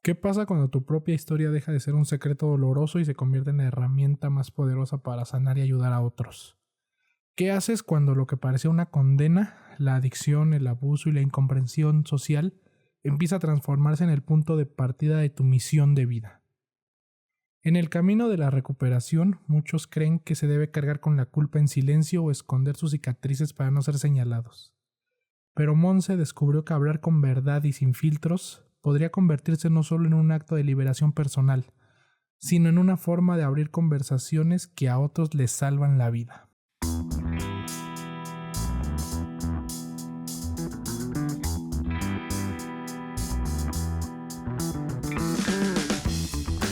¿Qué pasa cuando tu propia historia deja de ser un secreto doloroso y se convierte en la herramienta más poderosa para sanar y ayudar a otros? ¿Qué haces cuando lo que parecía una condena, la adicción, el abuso y la incomprensión social, empieza a transformarse en el punto de partida de tu misión de vida? En el camino de la recuperación, muchos creen que se debe cargar con la culpa en silencio o esconder sus cicatrices para no ser señalados. Pero Monse descubrió que hablar con verdad y sin filtros podría convertirse no solo en un acto de liberación personal, sino en una forma de abrir conversaciones que a otros les salvan la vida.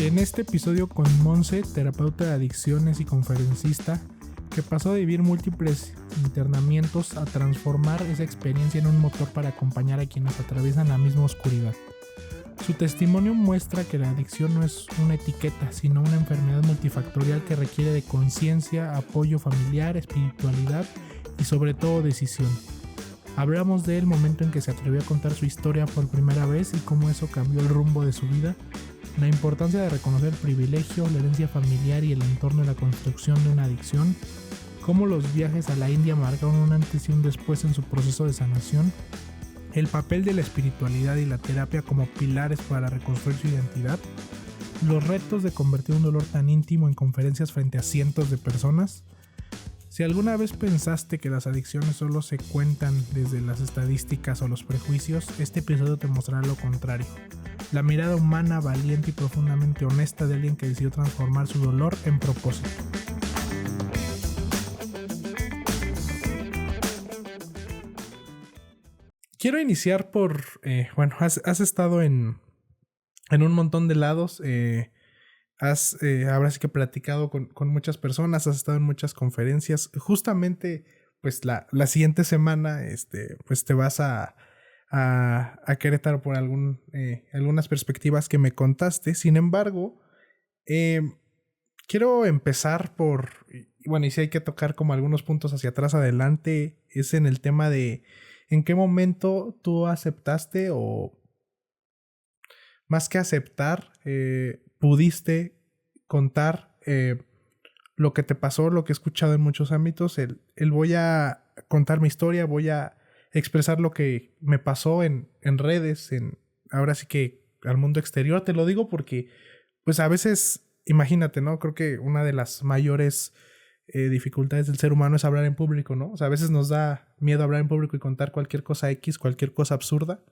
En este episodio con Monse, terapeuta de adicciones y conferencista, que pasó de vivir múltiples internamientos a transformar esa experiencia en un motor para acompañar a quienes atraviesan la misma oscuridad. Su testimonio muestra que la adicción no es una etiqueta, sino una enfermedad multifactorial que requiere de conciencia, apoyo familiar, espiritualidad y sobre todo decisión. Hablamos del momento en que se atrevió a contar su historia por primera vez y cómo eso cambió el rumbo de su vida, la importancia de reconocer el privilegio, la herencia familiar y el entorno de la construcción de una adicción, cómo los viajes a la India marcaron un antes y un después en su proceso de sanación, el papel de la espiritualidad y la terapia como pilares para reconstruir su identidad, los retos de convertir un dolor tan íntimo en conferencias frente a cientos de personas. Si alguna vez pensaste que las adicciones solo se cuentan desde las estadísticas o los prejuicios, este episodio te mostrará lo contrario. La mirada humana, valiente y profundamente honesta de alguien que decidió transformar su dolor en propósito. Quiero iniciar por, has estado en un montón de lados, ahora sí que platicado con muchas personas, has estado en muchas conferencias. Justamente, pues la siguiente semana, pues te vas a Querétaro por algunas perspectivas que me contaste. Sin embargo, quiero empezar y si hay que tocar como algunos puntos hacia atrás, adelante, es en el tema de en qué momento tú aceptaste o más que aceptar, pudiste contar lo que te pasó, lo que he escuchado en muchos ámbitos, el voy a contar mi historia, voy a expresar lo que me pasó en redes, ahora sí que al mundo exterior. Te lo digo porque, pues a veces, imagínate, ¿no? Creo que una de las mayores dificultades del ser humano es hablar en público, ¿no? O sea, a veces nos da miedo hablar en público y contar cualquier cosa X, cualquier cosa absurda.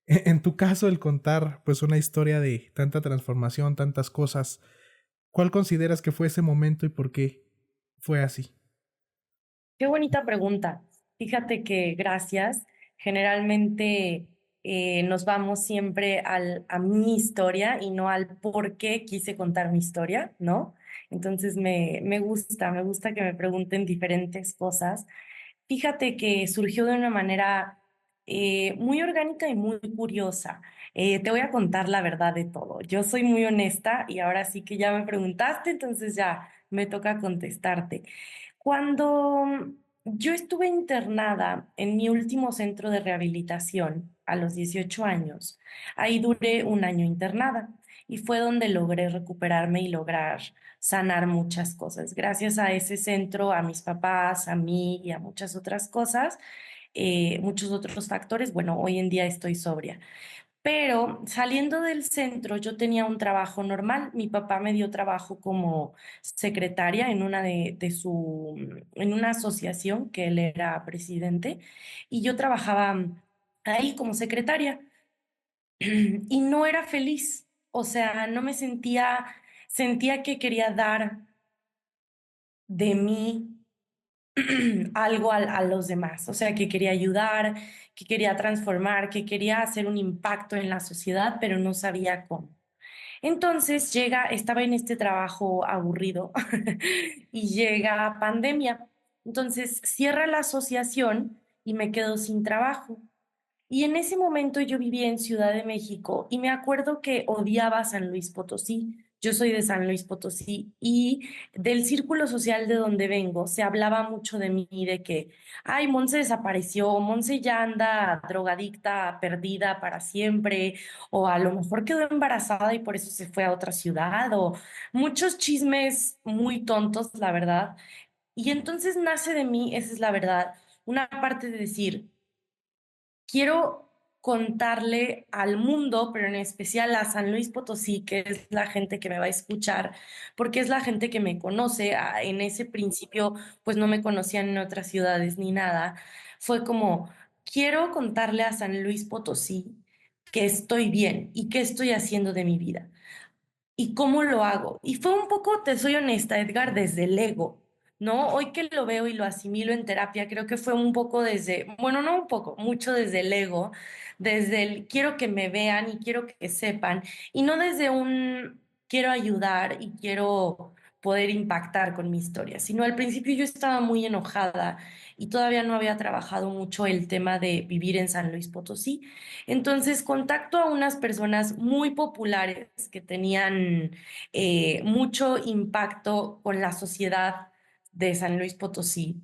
En tu caso, el contar pues una historia de tanta transformación, tantas cosas, ¿cuál consideras que fue ese momento y por qué fue así? Qué bonita pregunta. Fíjate que gracias. Generalmente nos vamos siempre a mi historia y no al por qué quise contar mi historia, ¿no? Entonces me gusta que me pregunten diferentes cosas. Fíjate que surgió de una manera muy orgánica y muy curiosa. Te voy a contar la verdad de todo. Yo soy muy honesta y ahora sí que ya me preguntaste, entonces ya me toca contestarte. Cuando yo estuve internada en mi último centro de rehabilitación a los 18 años, ahí duré un año internada y fue donde logré recuperarme y lograr sanar muchas cosas. Gracias a ese centro, a mis papás, a mí y a muchas otras cosas, muchos otros factores, bueno, hoy en día estoy sobria. Pero saliendo del centro, yo tenía un trabajo normal. Mi papá me dio trabajo como secretaria en en una asociación que él era presidente, y yo trabajaba ahí como secretaria y no era feliz. O sea, no me sentía que quería dar de mí algo a los demás, o sea, que quería ayudar, que quería transformar, que quería hacer un impacto en la sociedad, pero no sabía cómo. Entonces estaba en este trabajo aburrido y llega pandemia. Entonces cierra la asociación y me quedo sin trabajo. Y en ese momento yo vivía en Ciudad de México y me acuerdo que odiaba San Luis Potosí. Yo soy de San Luis Potosí y del círculo social de donde vengo se hablaba mucho de mí, de que, ay, Monse desapareció, Monse ya anda drogadicta, perdida para siempre, o a lo mejor quedó embarazada y por eso se fue a otra ciudad, o muchos chismes muy tontos, la verdad. Y entonces nace de mí, esa es la verdad, una parte de decir, quiero contarle al mundo, pero en especial a San Luis Potosí, que es la gente que me va a escuchar, porque es la gente que me conoce. En ese principio, pues no me conocían en otras ciudades ni nada. Fue como, quiero contarle a San Luis Potosí que estoy bien y qué estoy haciendo de mi vida. ¿Y cómo lo hago? Y fue un poco, te soy honesta, Edgar, desde el ego, ¿no? Hoy que lo veo y lo asimilo en terapia, creo que fue un poco desde, bueno, no un poco, mucho desde el ego, desde el quiero que me vean y quiero que sepan, y no desde un quiero ayudar y quiero poder impactar con mi historia, sino al principio yo estaba muy enojada y todavía no había trabajado mucho el tema de vivir en San Luis Potosí. Entonces contacto a unas personas muy populares que tenían mucho impacto con la sociedad de San Luis Potosí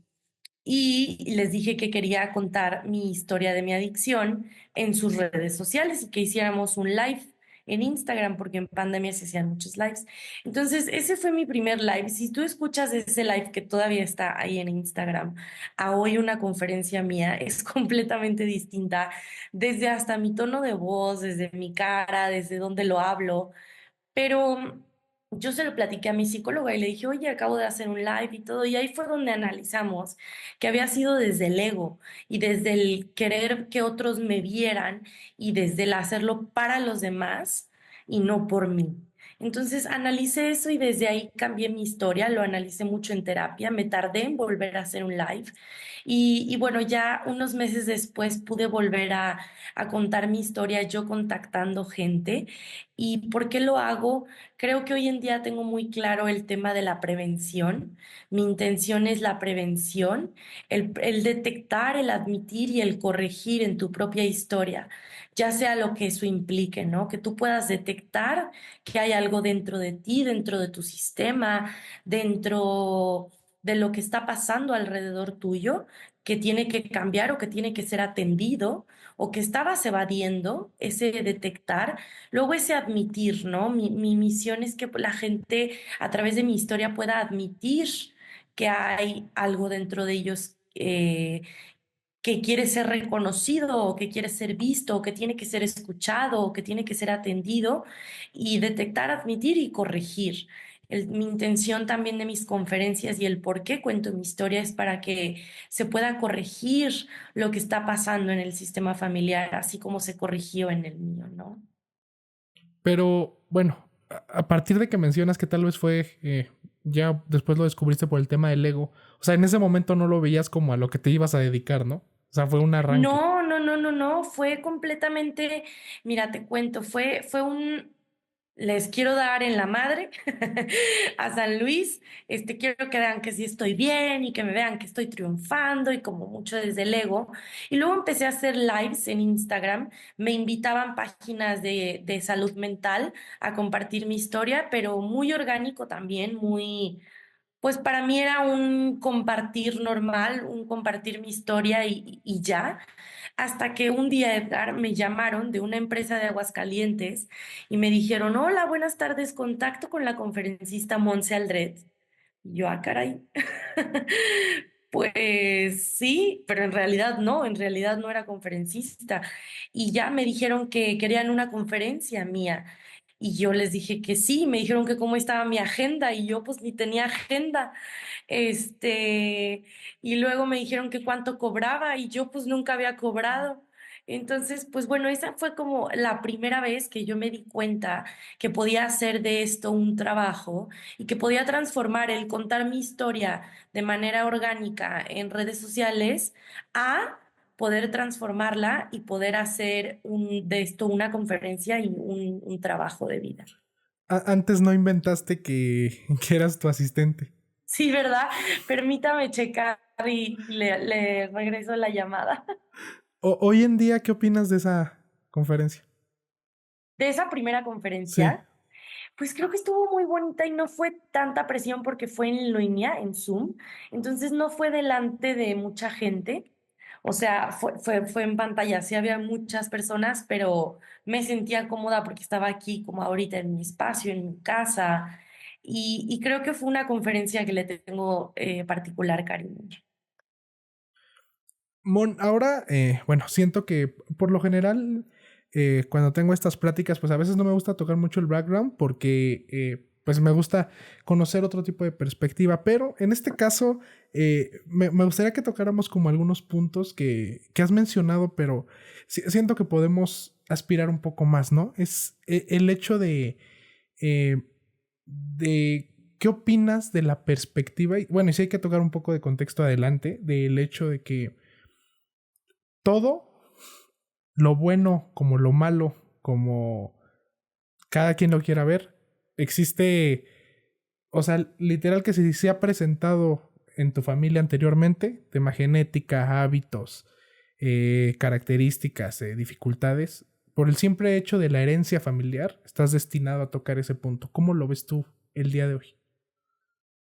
y les dije que quería contar mi historia de mi adicción en sus redes sociales y que hiciéramos un live en Instagram, porque en pandemia se hacían muchos lives. Entonces, ese fue mi primer live. Si tú escuchas ese live que todavía está ahí en Instagram, a hoy una conferencia mía es completamente distinta, desde hasta mi tono de voz, desde mi cara, desde donde lo hablo. Pero yo se lo platiqué a mi psicóloga y le dije, oye, acabo de hacer un live y todo. Y ahí fue donde analizamos que había sido desde el ego y desde el querer que otros me vieran y desde el hacerlo para los demás y no por mí. Entonces analicé eso y desde ahí cambié mi historia, lo analicé mucho en terapia, me tardé en volver a hacer un live y bueno, ya unos meses después pude volver a contar mi historia yo contactando gente. ¿Y por qué lo hago? Creo que hoy en día tengo muy claro el tema de la prevención. Mi intención es la prevención, el detectar, el admitir y el corregir en tu propia historia, ya sea lo que eso implique, ¿no? Que tú puedas detectar que hay algo dentro de ti, dentro de tu sistema, dentro de lo que está pasando alrededor tuyo, que tiene que cambiar o que tiene que ser atendido o que estabas evadiendo, ese detectar. Luego ese admitir, ¿no? Mi misión es que la gente a través de mi historia pueda admitir que hay algo dentro de ellos que quiere ser reconocido o que quiere ser visto o que tiene que ser escuchado o que tiene que ser atendido y detectar, admitir y corregir. Mi intención también de mis conferencias y el por qué cuento mi historia es para que se pueda corregir lo que está pasando en el sistema familiar, así como se corrigió en el mío, ¿no? Pero bueno, a partir de que mencionas que tal vez fue, ya después lo descubriste por el tema del ego, o sea, en ese momento no lo veías como a lo que te ibas a dedicar, ¿no? O sea, fue un arranque. No, no, no, no, no, fue completamente, mira, te cuento, fue les quiero dar en la madre a San Luis, quiero que vean que sí estoy bien y que me vean que estoy triunfando y como mucho desde el ego. Y luego empecé a hacer lives en Instagram, me invitaban páginas de salud mental a compartir mi historia, pero muy orgánico también, muy pues para mí era un compartir normal, un compartir mi historia y ya, hasta que un día, Edgar, me llamaron de una empresa de Aguascalientes y me dijeron, hola, buenas tardes, contacto con la conferencista Monse Aldred. Y yo, ah, caray. Pues sí, pero en realidad no era conferencista. Y ya me dijeron que querían una conferencia mía. Y yo les dije que sí, me dijeron que cómo estaba mi agenda y yo pues ni tenía agenda. Este, y luego me dijeron que cuánto cobraba y yo pues nunca había cobrado. Entonces, pues bueno, esa fue como la primera vez que yo me di cuenta que podía hacer de esto un trabajo y que podía transformar el contar mi historia de manera orgánica en redes sociales a poder transformarla y poder hacer de esto una conferencia y un trabajo de vida. Antes no inventaste que eras tu asistente. Sí, ¿verdad? Permítame checar y le regreso la llamada. Hoy en día, ¿qué opinas de esa conferencia? De esa primera Sí. conferencia. Pues creo que estuvo muy bonita y no fue tanta presión porque fue en línea, en Zoom, entonces no fue delante de mucha gente, o sea, fue en pantalla, sí había muchas personas, pero me sentía cómoda porque estaba aquí como ahorita en mi espacio, en mi casa, y creo que fue una conferencia que le tengo particular cariño. Mon, ahora, bueno, siento que por lo general, cuando tengo estas pláticas, pues a veces no me gusta tocar mucho el background porque, pues me gusta conocer otro tipo de perspectiva, pero en este caso, me gustaría que tocáramos como algunos puntos que has mencionado, pero siento que podemos aspirar un poco más, ¿no? Es el hecho eh, de qué opinas de la perspectiva, y bueno, y sí hay que tocar un poco de contexto adelante, del hecho de que todo, lo bueno como lo malo, como cada quien lo quiera ver, existe, o sea, literal que si se ha presentado en tu familia anteriormente, tema genética, hábitos, características, dificultades, por el simple hecho de la herencia familiar, estás destinado a tocar ese punto. ¿Cómo lo ves tú el día de hoy?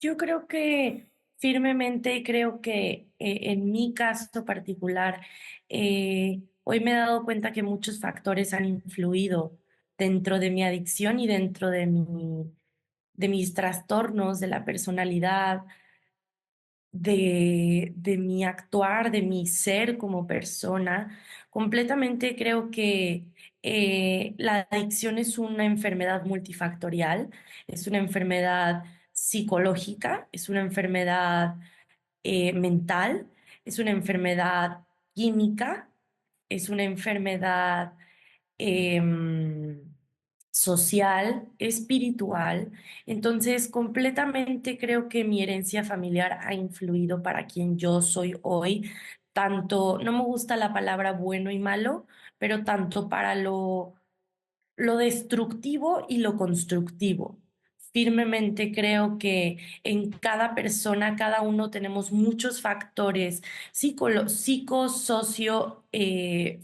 Yo creo que firmemente, creo que en mi caso particular, hoy me he dado cuenta que muchos factores han influido dentro de mi adicción y dentro de mis trastornos, de la personalidad, de mi actuar, de mi ser como persona. Completamente creo que la adicción es una enfermedad multifactorial, es una enfermedad psicológica, es una enfermedad mental, es una enfermedad química, es una enfermedad em, social, espiritual. Entonces, completamente creo que mi herencia familiar ha influido para quien yo soy hoy. Tanto, no me gusta la palabra bueno y malo, pero tanto para lo destructivo y lo constructivo. Firmemente creo que en cada persona, cada uno tenemos muchos factores socio,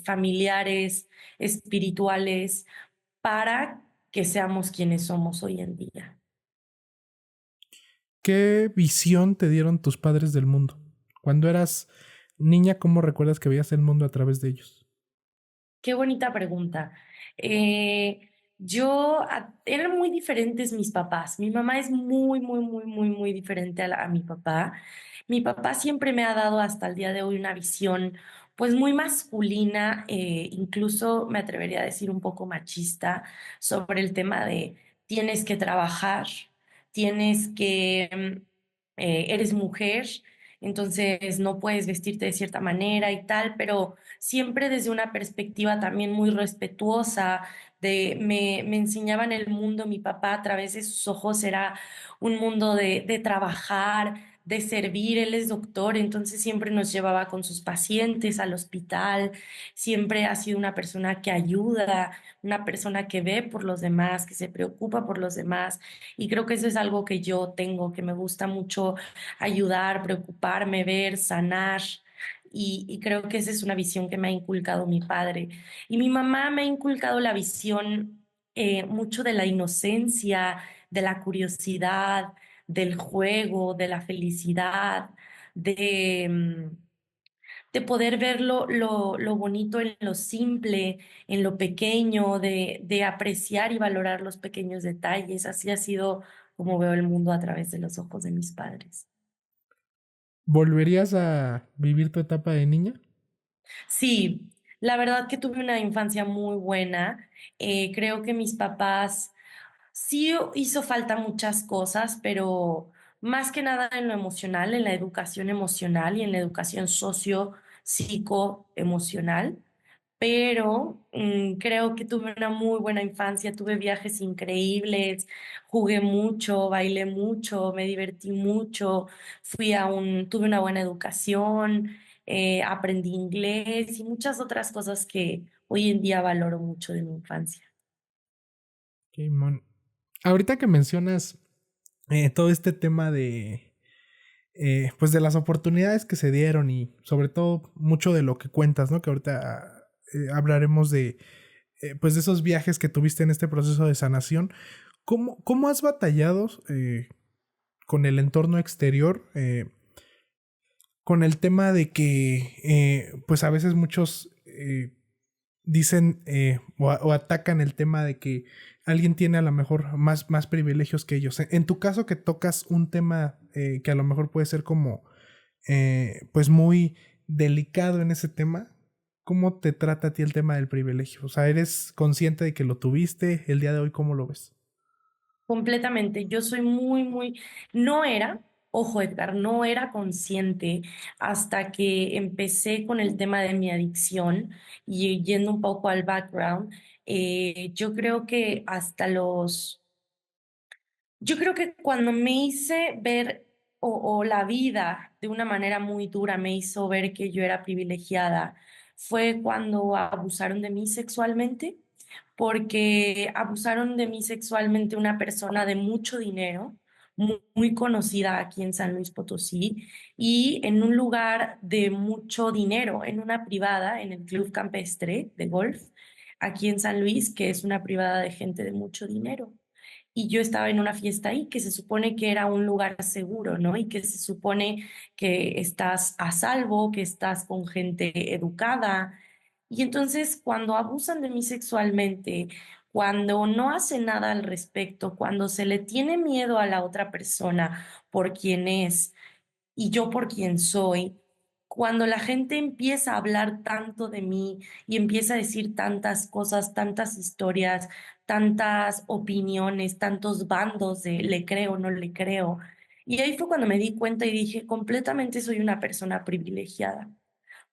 familiares, espirituales, para que seamos quienes somos hoy en día. ¿Qué visión te dieron tus padres del mundo? Cuando eras niña, ¿cómo recuerdas que veías el mundo a través de ellos? Qué bonita pregunta. Eran muy diferentes mis papás. Mi mamá es muy diferente a mi papá. Mi papá siempre me ha dado hasta el día de hoy una visión pues muy masculina, incluso me atrevería a decir un poco machista sobre el tema de tienes que trabajar, eres mujer, entonces no puedes vestirte de cierta manera y tal, pero siempre desde una perspectiva también muy respetuosa, me enseñaban el mundo, mi papá a través de sus ojos era un mundo de trabajar, de servir, él es doctor, entonces siempre nos llevaba con sus pacientes al hospital, siempre ha sido una persona que ayuda, una persona que ve por los demás, que se preocupa por los demás, y creo que eso es algo que yo tengo, que me gusta mucho ayudar, preocuparme, ver, sanar. Y creo que esa es una visión que me ha inculcado mi padre. Y mi mamá me ha inculcado la visión mucho de la inocencia, de la curiosidad, del juego, de la felicidad, de, mm, de poder ver lo bonito en lo simple, en lo pequeño, de apreciar y valorar los pequeños detalles. Así ha sido como veo el mundo a través de los ojos de mis padres. ¿Volverías a vivir tu etapa de niña? Sí, la verdad que tuve una infancia muy buena. Creo que mis papás sí hizo falta muchas cosas, pero más que nada en lo emocional, en la educación emocional y en la educación psicoemocional. Pero creo que tuve una muy buena infancia, tuve viajes increíbles, jugué mucho, bailé mucho, me divertí mucho, tuve una buena educación, aprendí inglés y muchas otras cosas que hoy en día valoro mucho de mi infancia. Ok, mon. Ahorita que mencionas todo este tema de, pues de las oportunidades que se dieron y sobre todo mucho de lo que cuentas, ¿no? Que ahorita hablaremos de, pues de esos viajes que tuviste en este proceso de sanación. ¿Cómo has batallado con el entorno exterior? Con el tema de que, pues a veces muchos dicen o atacan el tema de que alguien tiene a lo mejor más privilegios que ellos. En tu caso que tocas un tema que a lo mejor puede ser como pues muy delicado en ese tema, ¿cómo te trata a ti el tema del privilegio? O sea, ¿eres consciente de que lo tuviste el día de hoy? ¿Cómo lo ves? Completamente. Yo soy no era, ojo Edgar, no era consciente hasta que empecé con el tema de mi adicción y yendo un poco al background. Yo creo que yo creo que cuando me hice ver o la vida de una manera muy dura me hizo ver que yo era privilegiada, fue cuando abusaron de mí sexualmente, porque abusaron de mí sexualmente una persona de mucho dinero, muy conocida aquí en San Luis Potosí, y en un lugar de mucho dinero, en una privada, en el Club Campestre de Golf, aquí en San Luis, que es una privada de gente de mucho dinero y yo estaba en una fiesta ahí que se supone que era un lugar seguro, ¿no? Y que se supone que estás a salvo, que estás con gente educada. Y entonces cuando abusan de mí sexualmente, cuando no hacen nada al respecto, cuando se le tiene miedo a la otra persona por quien es, y yo por quien soy, cuando la gente empieza a hablar tanto de mí y empieza a decir tantas cosas, tantas historias, tantas opiniones, tantos bandos de le creo, no le creo. Y ahí fue cuando me di cuenta y dije, completamente soy una persona privilegiada.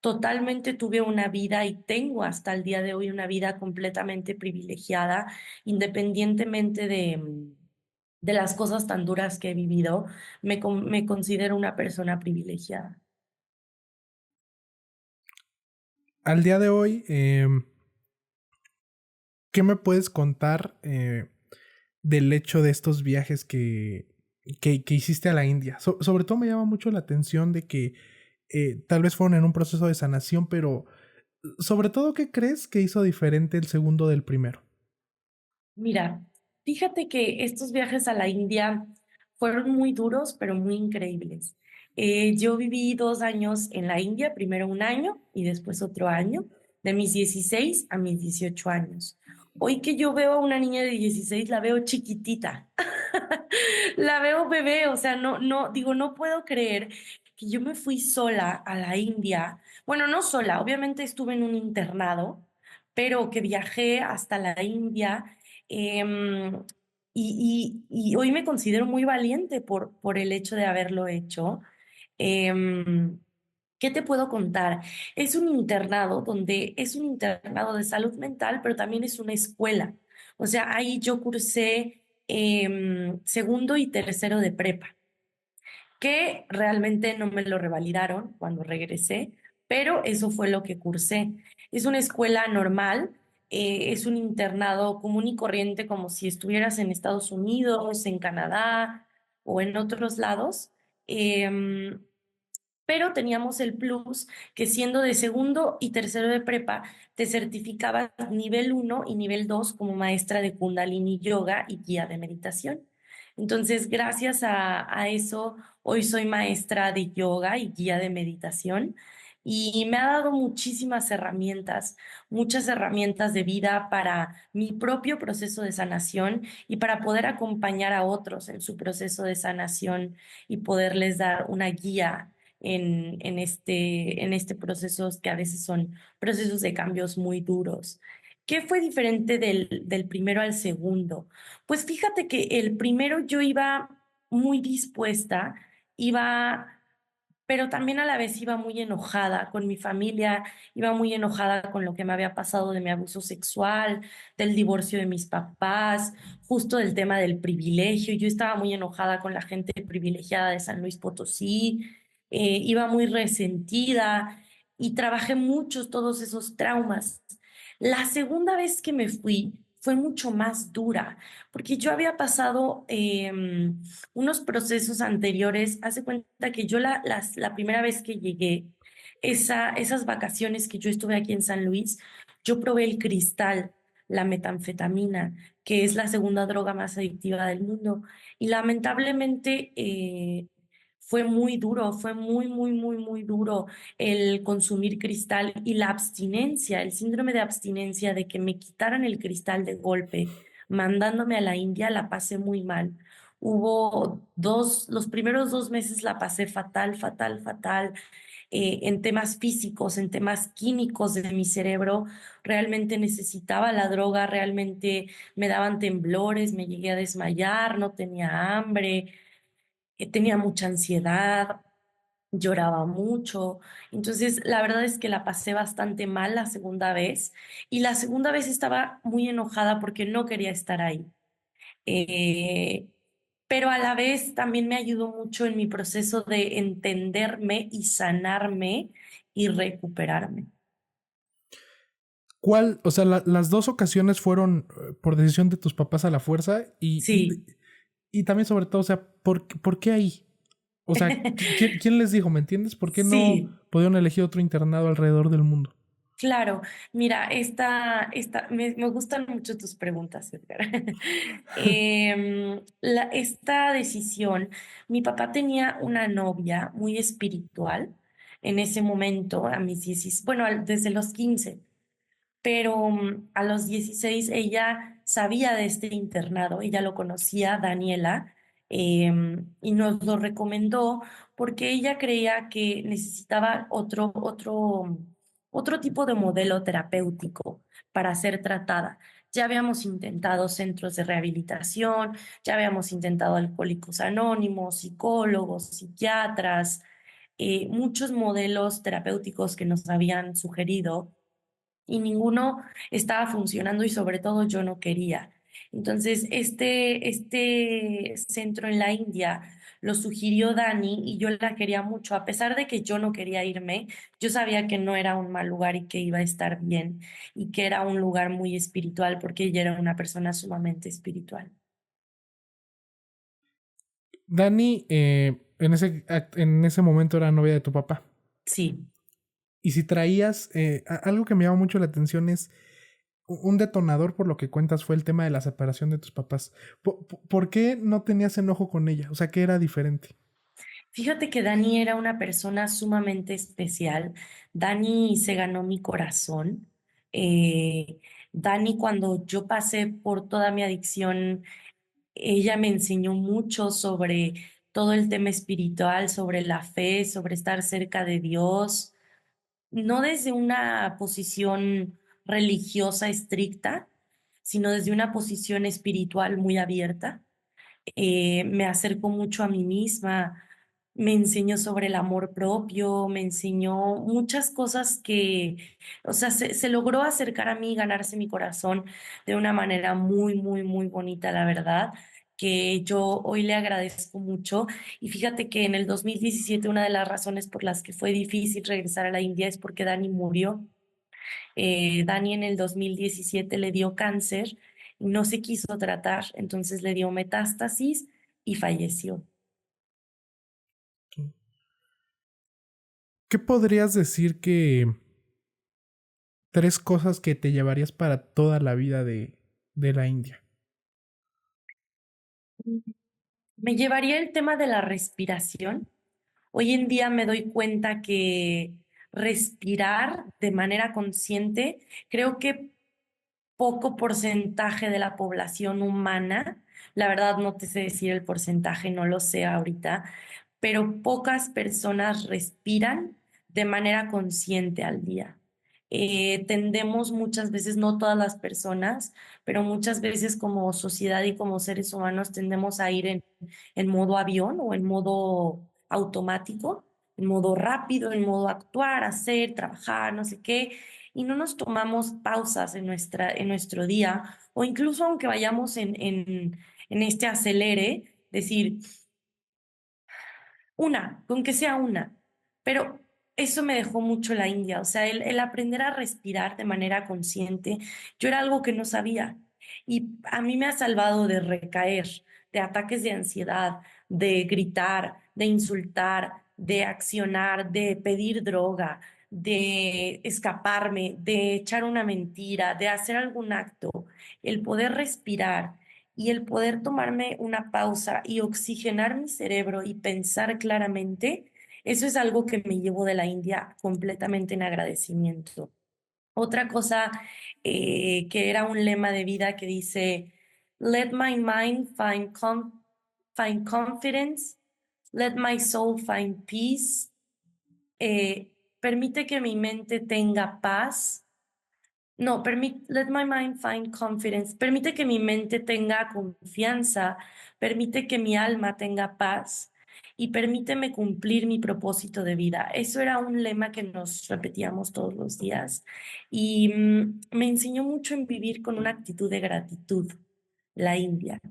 Totalmente tuve una vida y tengo hasta el día de hoy una vida completamente privilegiada, independientemente de las cosas tan duras que he vivido, me considero una persona privilegiada. Al día de hoy, ¿qué me puedes contar del hecho de estos viajes que hiciste a la India? Sobre todo me llama mucho la atención de que tal vez fueron en un proceso de sanación, pero sobre todo, ¿qué crees que hizo diferente el segundo del primero? Mira, fíjate que estos viajes a la India fueron muy duros, pero muy increíbles. Yo viví 2 años en la India, primero un año y después otro año, de mis 16 a mis 18 años. Hoy que yo veo a una niña de 16, la veo chiquitita. La veo bebé, o sea, digo, no puedo creer que yo me fui sola a la India. Bueno, no sola, obviamente estuve en un internado, pero que viajé hasta la India. em, y hoy me considero muy valiente por el hecho de haberlo hecho. Em, ¿Qué te puedo contar? Es un internado donde es un internado de salud mental, pero también es una escuela. O sea, ahí yo cursé segundo y tercero de prepa, que realmente no me lo revalidaron cuando regresé, pero eso fue lo que cursé. Es una escuela normal, es un internado común y corriente como si estuvieras en Estados Unidos, en Canadá o en otros lados. Em, pero teníamos el plus que siendo de segundo y tercero de prepa, te certificabas nivel 1 y nivel 2 como maestra de Kundalini Yoga y guía de meditación. Entonces, gracias a eso, hoy soy maestra de yoga y guía de meditación y me ha dado muchísimas herramientas, muchas herramientas de vida para mi propio proceso de sanación y para poder acompañar a otros en su proceso de sanación y poderles dar una guía en este proceso que a veces son procesos de cambios muy duros. ¿Qué fue diferente del primero al segundo? Pues fíjate que el primero yo iba muy dispuesta, iba, pero también a la vez iba muy enojada con mi familia, iba muy enojada con lo que me había pasado de mi abuso sexual, del divorcio de mis papás, justo del tema del privilegio. Yo estaba muy enojada con la gente privilegiada de San Luis Potosí, iba muy resentida y trabajé mucho todos esos traumas. La segunda vez que me fui fue mucho más dura, porque yo había pasado unos procesos anteriores. Hace cuenta que yo la primera vez que llegué, esas vacaciones que yo estuve aquí en San Luis, yo probé el cristal. la metanfetamina, que es la segunda droga más adictiva del mundo. Y lamentablemente fue muy duro, fue muy, muy, muy, muy duro el consumir cristal y la abstinencia, el síndrome de abstinencia de que me quitaran el cristal de golpe, mandándome a la India, la pasé muy mal. Los primeros 2 meses la pasé fatal, fatal, fatal, en temas físicos, en temas químicos de mi cerebro. Realmente necesitaba la droga, realmente me daban temblores, me llegué a desmayar, no tenía hambre, tenía mucha ansiedad, lloraba mucho. Entonces, la verdad es que la pasé bastante mal la segunda vez y la segunda vez estaba muy enojada porque no quería estar ahí. Eh, pero a la vez también me ayudó mucho en mi proceso de entenderme y sanarme y recuperarme. ¿Cuál, o sea, las dos ocasiones fueron por decisión de tus papás a la fuerza Sí. y también sobre todo, o sea, por qué ahí? O sea, ¿quién les dijo, me entiendes? ¿Por qué no Sí, pudieron elegir otro internado alrededor del mundo? claro. Mira, me gustan mucho tus preguntas, Edgar. Esta decisión, mi papá tenía una novia muy espiritual en ese momento, a mis 16, bueno, desde los 15. Pero a los 16 ella sabía de este internado, ella lo conocía, Daniela, y nos lo recomendó porque ella creía que necesitaba otro tipo de modelo terapéutico para ser tratada. Ya habíamos intentado centros de rehabilitación, ya habíamos intentado alcohólicos anónimos, psicólogos, psiquiatras, muchos modelos terapéuticos que nos habían sugerido y ninguno estaba funcionando y sobre todo yo no quería. Entonces, este centro en la India lo sugirió Dani y yo la quería mucho. A pesar de que yo no quería irme, yo sabía que no era un mal lugar y que iba a estar bien y que era un lugar muy espiritual porque ella era una persona sumamente espiritual. Dani, en ese momento era novia de tu papá. Sí. Y si traías, algo que me llama mucho la atención es un detonador por lo que cuentas fue el tema de la separación de tus papás. ¿Por qué no tenías enojo con ella? O sea, ¿qué era diferente? Fíjate que Dani era una persona sumamente especial. Dani se ganó mi corazón. Eh, Dani, cuando yo pasé por toda mi adicción, ella me enseñó mucho sobre todo el tema espiritual, sobre la fe, sobre estar cerca de Dios, no desde una posición religiosa estricta, sino desde una posición espiritual muy abierta. Me acercó mucho a mí misma, me enseñó sobre el amor propio, me enseñó muchas cosas o sea, se logró acercar a mí y ganarse mi corazón de una manera muy, muy, muy bonita, la verdad, que yo hoy le agradezco mucho. Y fíjate que en el 2017 una de las razones por las que fue difícil regresar a la India es porque Dani murió. Dani en el 2017 le dio cáncer y no se quiso tratar, entonces le dio metástasis y falleció. ¿Qué podrías decir que tres cosas que te llevarías para toda la vida de la India? Me llevaría el tema de la respiración. Hoy en día me doy cuenta que respirar de manera consciente, creo que poco porcentaje de la población humana, la verdad no te sé decir el porcentaje, no lo sé ahorita, pero pocas personas respiran de manera consciente al día. Tendemos muchas veces, no todas las personas, pero muchas veces como sociedad y como seres humanos tendemos a ir en modo avión o en modo automático, en modo rápido, en modo actuar, hacer, trabajar, no sé qué, y no nos tomamos pausas en nuestro día, o incluso aunque vayamos en este acelere, decir con que sea una, pero eso me dejó mucho la India, o sea, el aprender a respirar de manera consciente, yo era algo que no sabía y a mí me ha salvado de recaer, de ataques de ansiedad, de gritar, de insultar, de accionar, de pedir droga, de escaparme, de echar una mentira, de hacer algún acto, el poder respirar y el poder tomarme una pausa y oxigenar mi cerebro y pensar claramente, eso es algo que me llevo de la India completamente en agradecimiento. Otra cosa que era un lema de vida que dice, Let my mind find confidence, let my soul find peace, permite que mi mente tenga paz. No, let my mind find confidence. Permite que mi mente tenga confianza, permite que mi alma tenga paz y permíteme cumplir mi propósito de vida. Eso era un lema que nos repetíamos todos los días y me enseñó mucho en vivir con una actitud de gratitud, la India.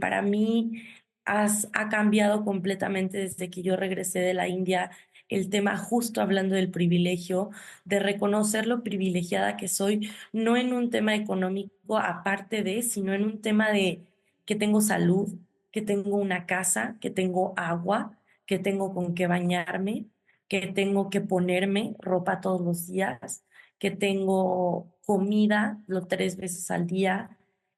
Para mí ha cambiado completamente desde que yo regresé de la India el tema justo hablando del privilegio, de reconocer lo privilegiada que soy, no en un tema económico aparte de, sino en un tema de que tengo salud, que tengo una casa, que tengo agua, que tengo con qué bañarme, que tengo que ponerme ropa todos los días, que tengo comida los 3 veces al día,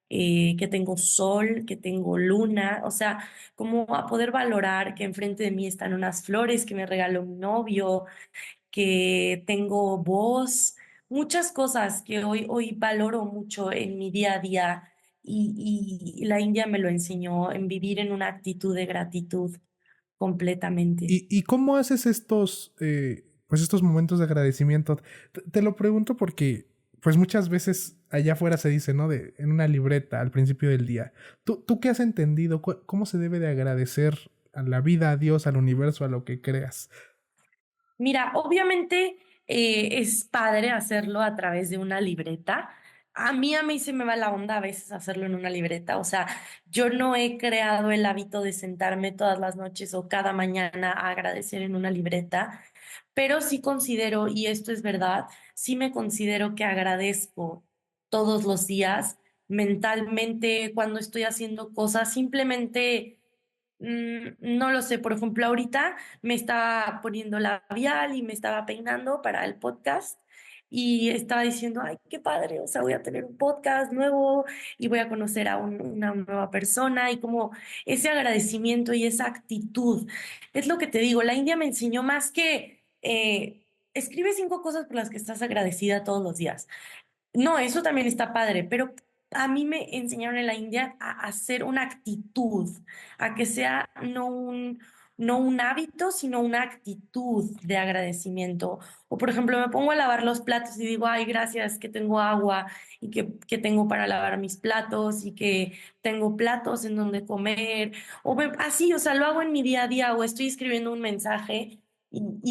que tengo sol, que tengo luna, o sea, como a poder valorar que enfrente de mí están unas flores que me regaló mi novio, que tengo voz, muchas cosas que hoy valoro mucho en mi día a día y la India me lo enseñó en vivir en una actitud de gratitud completamente. ¿Y cómo haces pues estos momentos de agradecimiento? Te lo pregunto porque, pues muchas veces allá afuera se dice, ¿no? En una libreta al principio del día. ¿Tú qué has entendido? ¿Cómo se debe de agradecer a la vida, a Dios, al universo, a lo que creas? Mira, obviamente es padre hacerlo a través de una libreta. A mí se me va la onda a veces hacerlo en una libreta. O sea, yo no he creado el hábito de sentarme todas las noches o cada mañana a agradecer en una libreta, pero sí considero, y esto es verdad, sí me considero que agradezco todos los días mentalmente cuando estoy haciendo cosas, simplemente no lo sé, por ejemplo, ahorita me estaba poniendo labial y me estaba peinando para el podcast y estaba diciendo, ay, qué padre, o sea, voy a tener un podcast nuevo y voy a conocer a una nueva persona y como ese agradecimiento y esa actitud. Es lo que te digo, la India me enseñó más que escribe 5 cosas por las que estás agradecida todos los días. No, eso también está padre, pero a mí me enseñaron en la India a hacer una actitud, a que sea no un hábito, sino una actitud de agradecimiento. O por ejemplo, me pongo a lavar los platos y digo, ay, gracias que tengo agua y que tengo para lavar mis platos y que tengo platos en donde comer. Así, o sea, lo hago en mi día a día o estoy escribiendo un mensaje.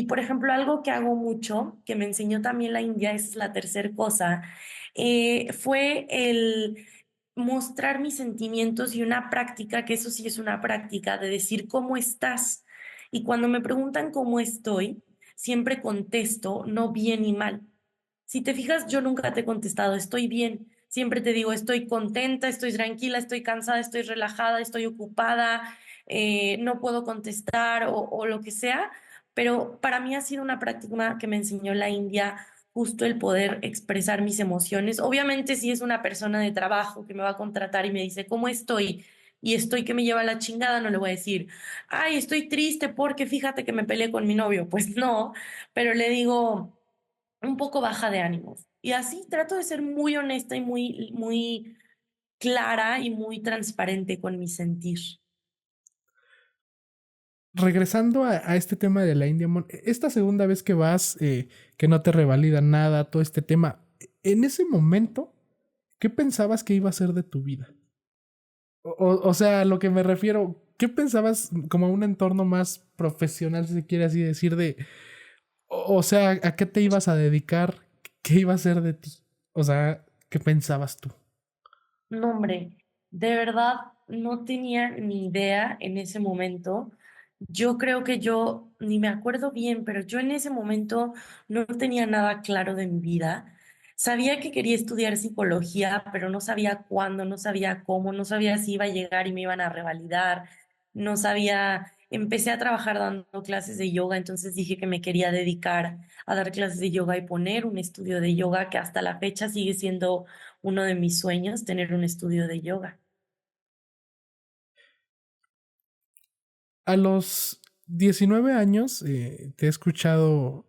Por ejemplo, algo que hago mucho, que me enseñó también la India, esa es la tercera cosa, fue el mostrar mis sentimientos y una práctica, que eso sí es una práctica, de decir cómo estás. Y cuando me preguntan cómo estoy, siempre contesto no bien ni mal. Si te fijas, yo nunca te he contestado estoy bien. Siempre te digo estoy contenta, estoy tranquila, estoy cansada, estoy relajada, estoy ocupada, no puedo contestar o lo que sea. Pero para mí ha sido una práctica que me enseñó la India justo el poder expresar mis emociones. Obviamente, si es una persona de trabajo que me va a contratar y me dice, ¿cómo estoy? Y estoy que me lleva la chingada, no le voy a decir, ay, estoy triste porque fíjate que me peleé con mi novio. Pues no, pero le digo un poco baja de ánimos. Y así trato de ser muy honesta y muy clara y muy transparente con mi sentir. Regresando a este tema de la India, esta segunda vez que vas, que no te revalida nada, todo este tema, en ese momento, ¿qué pensabas que iba a ser de tu vida? O sea, a lo que me refiero, ¿qué pensabas como un entorno más profesional, si se quiere así decir, o sea, ¿a qué te ibas a dedicar? ¿Qué iba a ser de ti? O sea, ¿qué pensabas tú? No, hombre, de verdad no tenía ni idea en ese momento. Yo creo que yo, ni me acuerdo bien, pero yo en ese momento no tenía nada claro de mi vida. Sabía que quería estudiar psicología, pero no sabía cuándo, no sabía cómo, no sabía si iba a llegar y me iban a revalidar, no sabía empecé a trabajar dando clases de yoga, entonces dije que me quería dedicar a dar clases de yoga y poner un estudio de yoga que hasta la fecha sigue siendo uno de mis sueños, tener un estudio de yoga. A los 19 años, te he escuchado,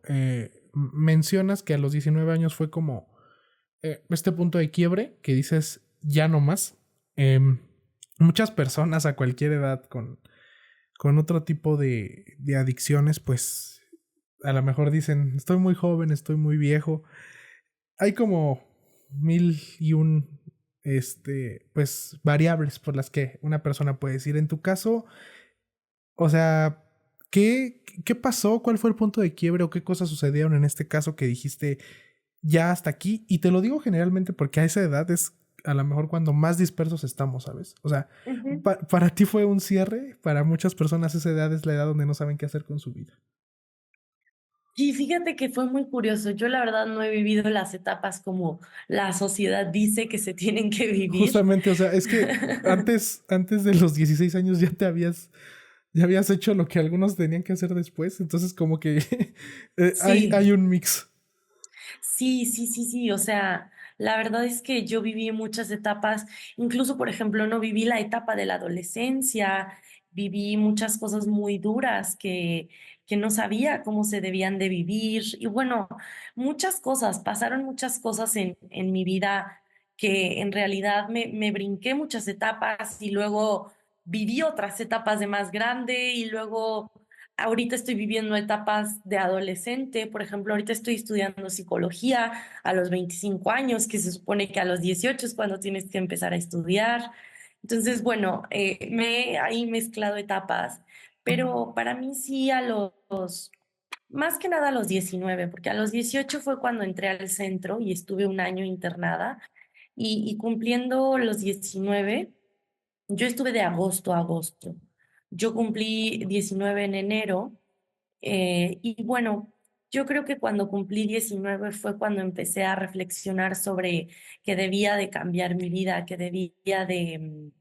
mencionas que a los 19 años fue como este punto de quiebre que dices ya no más. Em, Muchas personas a cualquier edad con otro tipo de adicciones, pues a lo mejor dicen, estoy muy joven, estoy muy viejo. Hay como mil y un, pues, variables por las que una persona puede decir. En tu caso, o sea, ¿qué pasó? ¿Cuál fue el punto de quiebre o qué cosas sucedieron en este caso que dijiste ya hasta aquí? Y te lo digo generalmente porque a esa edad es a lo mejor cuando más dispersos estamos, ¿sabes? O sea, Ujú. para ti fue un cierre, para muchas personas esa edad es la edad donde no saben qué hacer con su vida. Y fíjate que fue muy curioso. Yo la verdad no he vivido las etapas como la sociedad dice que se tienen que vivir. Justamente, o sea, es que antes de los 16 años ya habías hecho lo que algunos tenían que hacer después, entonces como que hay Sí. un mix. Sí, sí, sí, sí, o sea, la verdad es que yo viví muchas etapas, incluso, por ejemplo, no viví la etapa de la adolescencia, viví muchas cosas muy duras que no sabía cómo se debían de vivir y bueno, muchas cosas, pasaron muchas cosas en mi vida que en realidad me brinqué muchas etapas y luego viví otras etapas de más grande y luego ahorita estoy viviendo etapas de adolescente, por ejemplo, ahorita estoy estudiando psicología a los 25 años, que se supone que a los 18 es cuando tienes que empezar a estudiar. Entonces, bueno, me he ahí mezclado etapas, pero para mí sí más que nada a los 19, porque a los 18 fue cuando entré al centro y estuve un año internada y cumpliendo los 19 yo estuve de agosto a agosto. Yo cumplí 19 en enero y bueno, yo creo que cuando cumplí 19 fue cuando empecé a reflexionar sobre que debía de cambiar mi vida, que debía de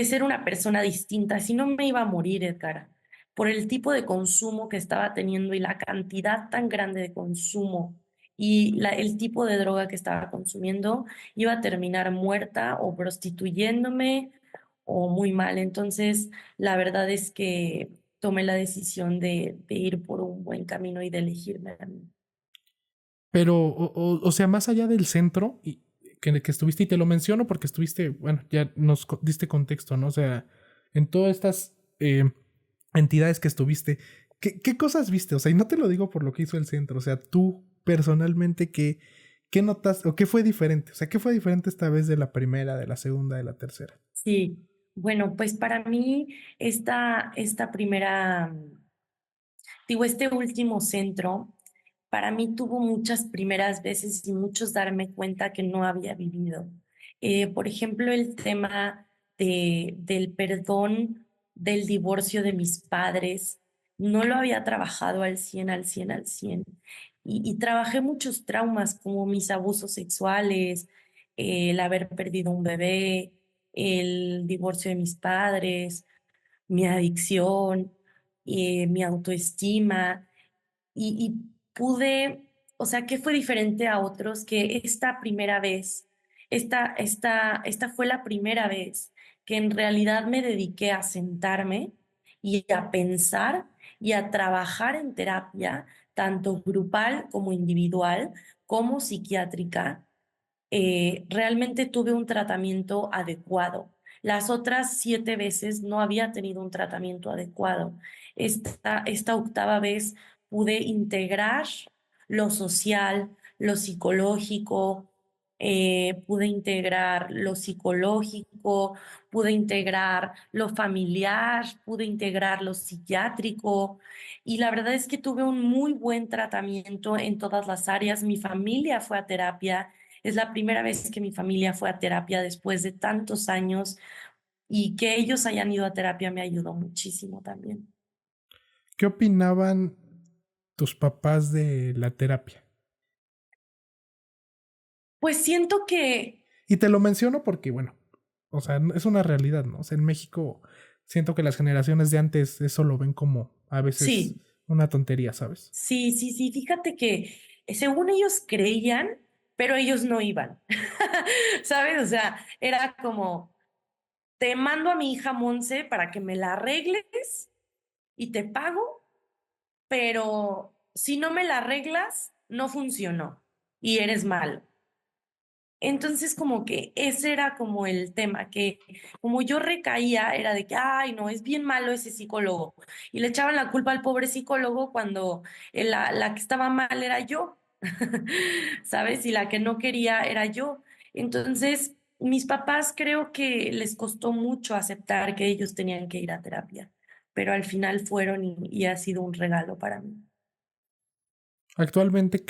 ser una persona distinta, si no me iba a morir, Edgar, por el tipo de consumo que estaba teniendo y la cantidad tan grande de consumo y el tipo de droga que estaba consumiendo, iba a terminar muerta o prostituyéndome o muy mal. Entonces, la verdad es que tomé la decisión de ir por un buen camino y de elegirme a mí. Pero, o sea, más allá del centro que estuviste, y te lo menciono porque estuviste, bueno, ya nos diste contexto, ¿no? O sea, en todas estas entidades que estuviste, ¿qué cosas viste? O sea, y no te lo digo por lo que hizo el centro, o sea, tú personalmente, ¿qué notas o qué fue diferente? O sea, ¿qué fue diferente esta vez de la primera, de la segunda, de la tercera? Sí, bueno, pues para mí esta primera digo, este último centro para mí tuvo muchas primeras veces y muchos darme cuenta que no había vivido. Por ejemplo, el tema del perdón del divorcio de mis padres, no lo había trabajado al 100 al 100 al 100 y trabajé muchos traumas como mis abusos sexuales, el haber perdido un bebé, el divorcio de mis padres, mi adicción, mi autoestima y pude, o sea, ¿qué fue diferente a otros? Que esta primera vez, esta fue la primera vez que en realidad me dediqué a sentarme y a pensar y a trabajar en terapia, tanto grupal como individual, como psiquiátrica realmente tuve un tratamiento adecuado. Las otras 7 veces no había tenido un tratamiento adecuado. Esta octava vez pude integrar lo social, lo psicológico, pude integrar lo psicológico, pude integrar lo familiar, pude integrar lo psiquiátrico y la verdad es que tuve un muy buen tratamiento en todas las áreas. Mi familia fue a terapia, es la primera vez que mi familia fue a terapia después de tantos años y que ellos hayan ido a terapia me ayudó muchísimo también. ¿Qué opinaban tus papás de la terapia? Pues siento que Y te lo menciono porque, bueno, o sea, es una realidad, ¿no? O sea, en México siento que las generaciones de antes eso lo ven como a veces Sí, una tontería, ¿sabes? sí, sí, sí. Fíjate que según ellos creían, pero ellos no iban. ¿Sabes? O sea, era como, te mando a mi hija Monse para que me la arregles y te pago, pero si no me la arreglas, no funcionó y eres malo. Entonces, como que ese era como el tema, que como yo recaía, era de que, ay, no, es bien malo ese psicólogo. Y le echaban la culpa al pobre psicólogo cuando la que estaba mal era yo, ¿sabes? Y la que no quería era yo. Entonces, mis papás creo que les costó mucho aceptar que ellos tenían que ir a terapia, pero al final fueron y ha sido un regalo para mí. Actualmente,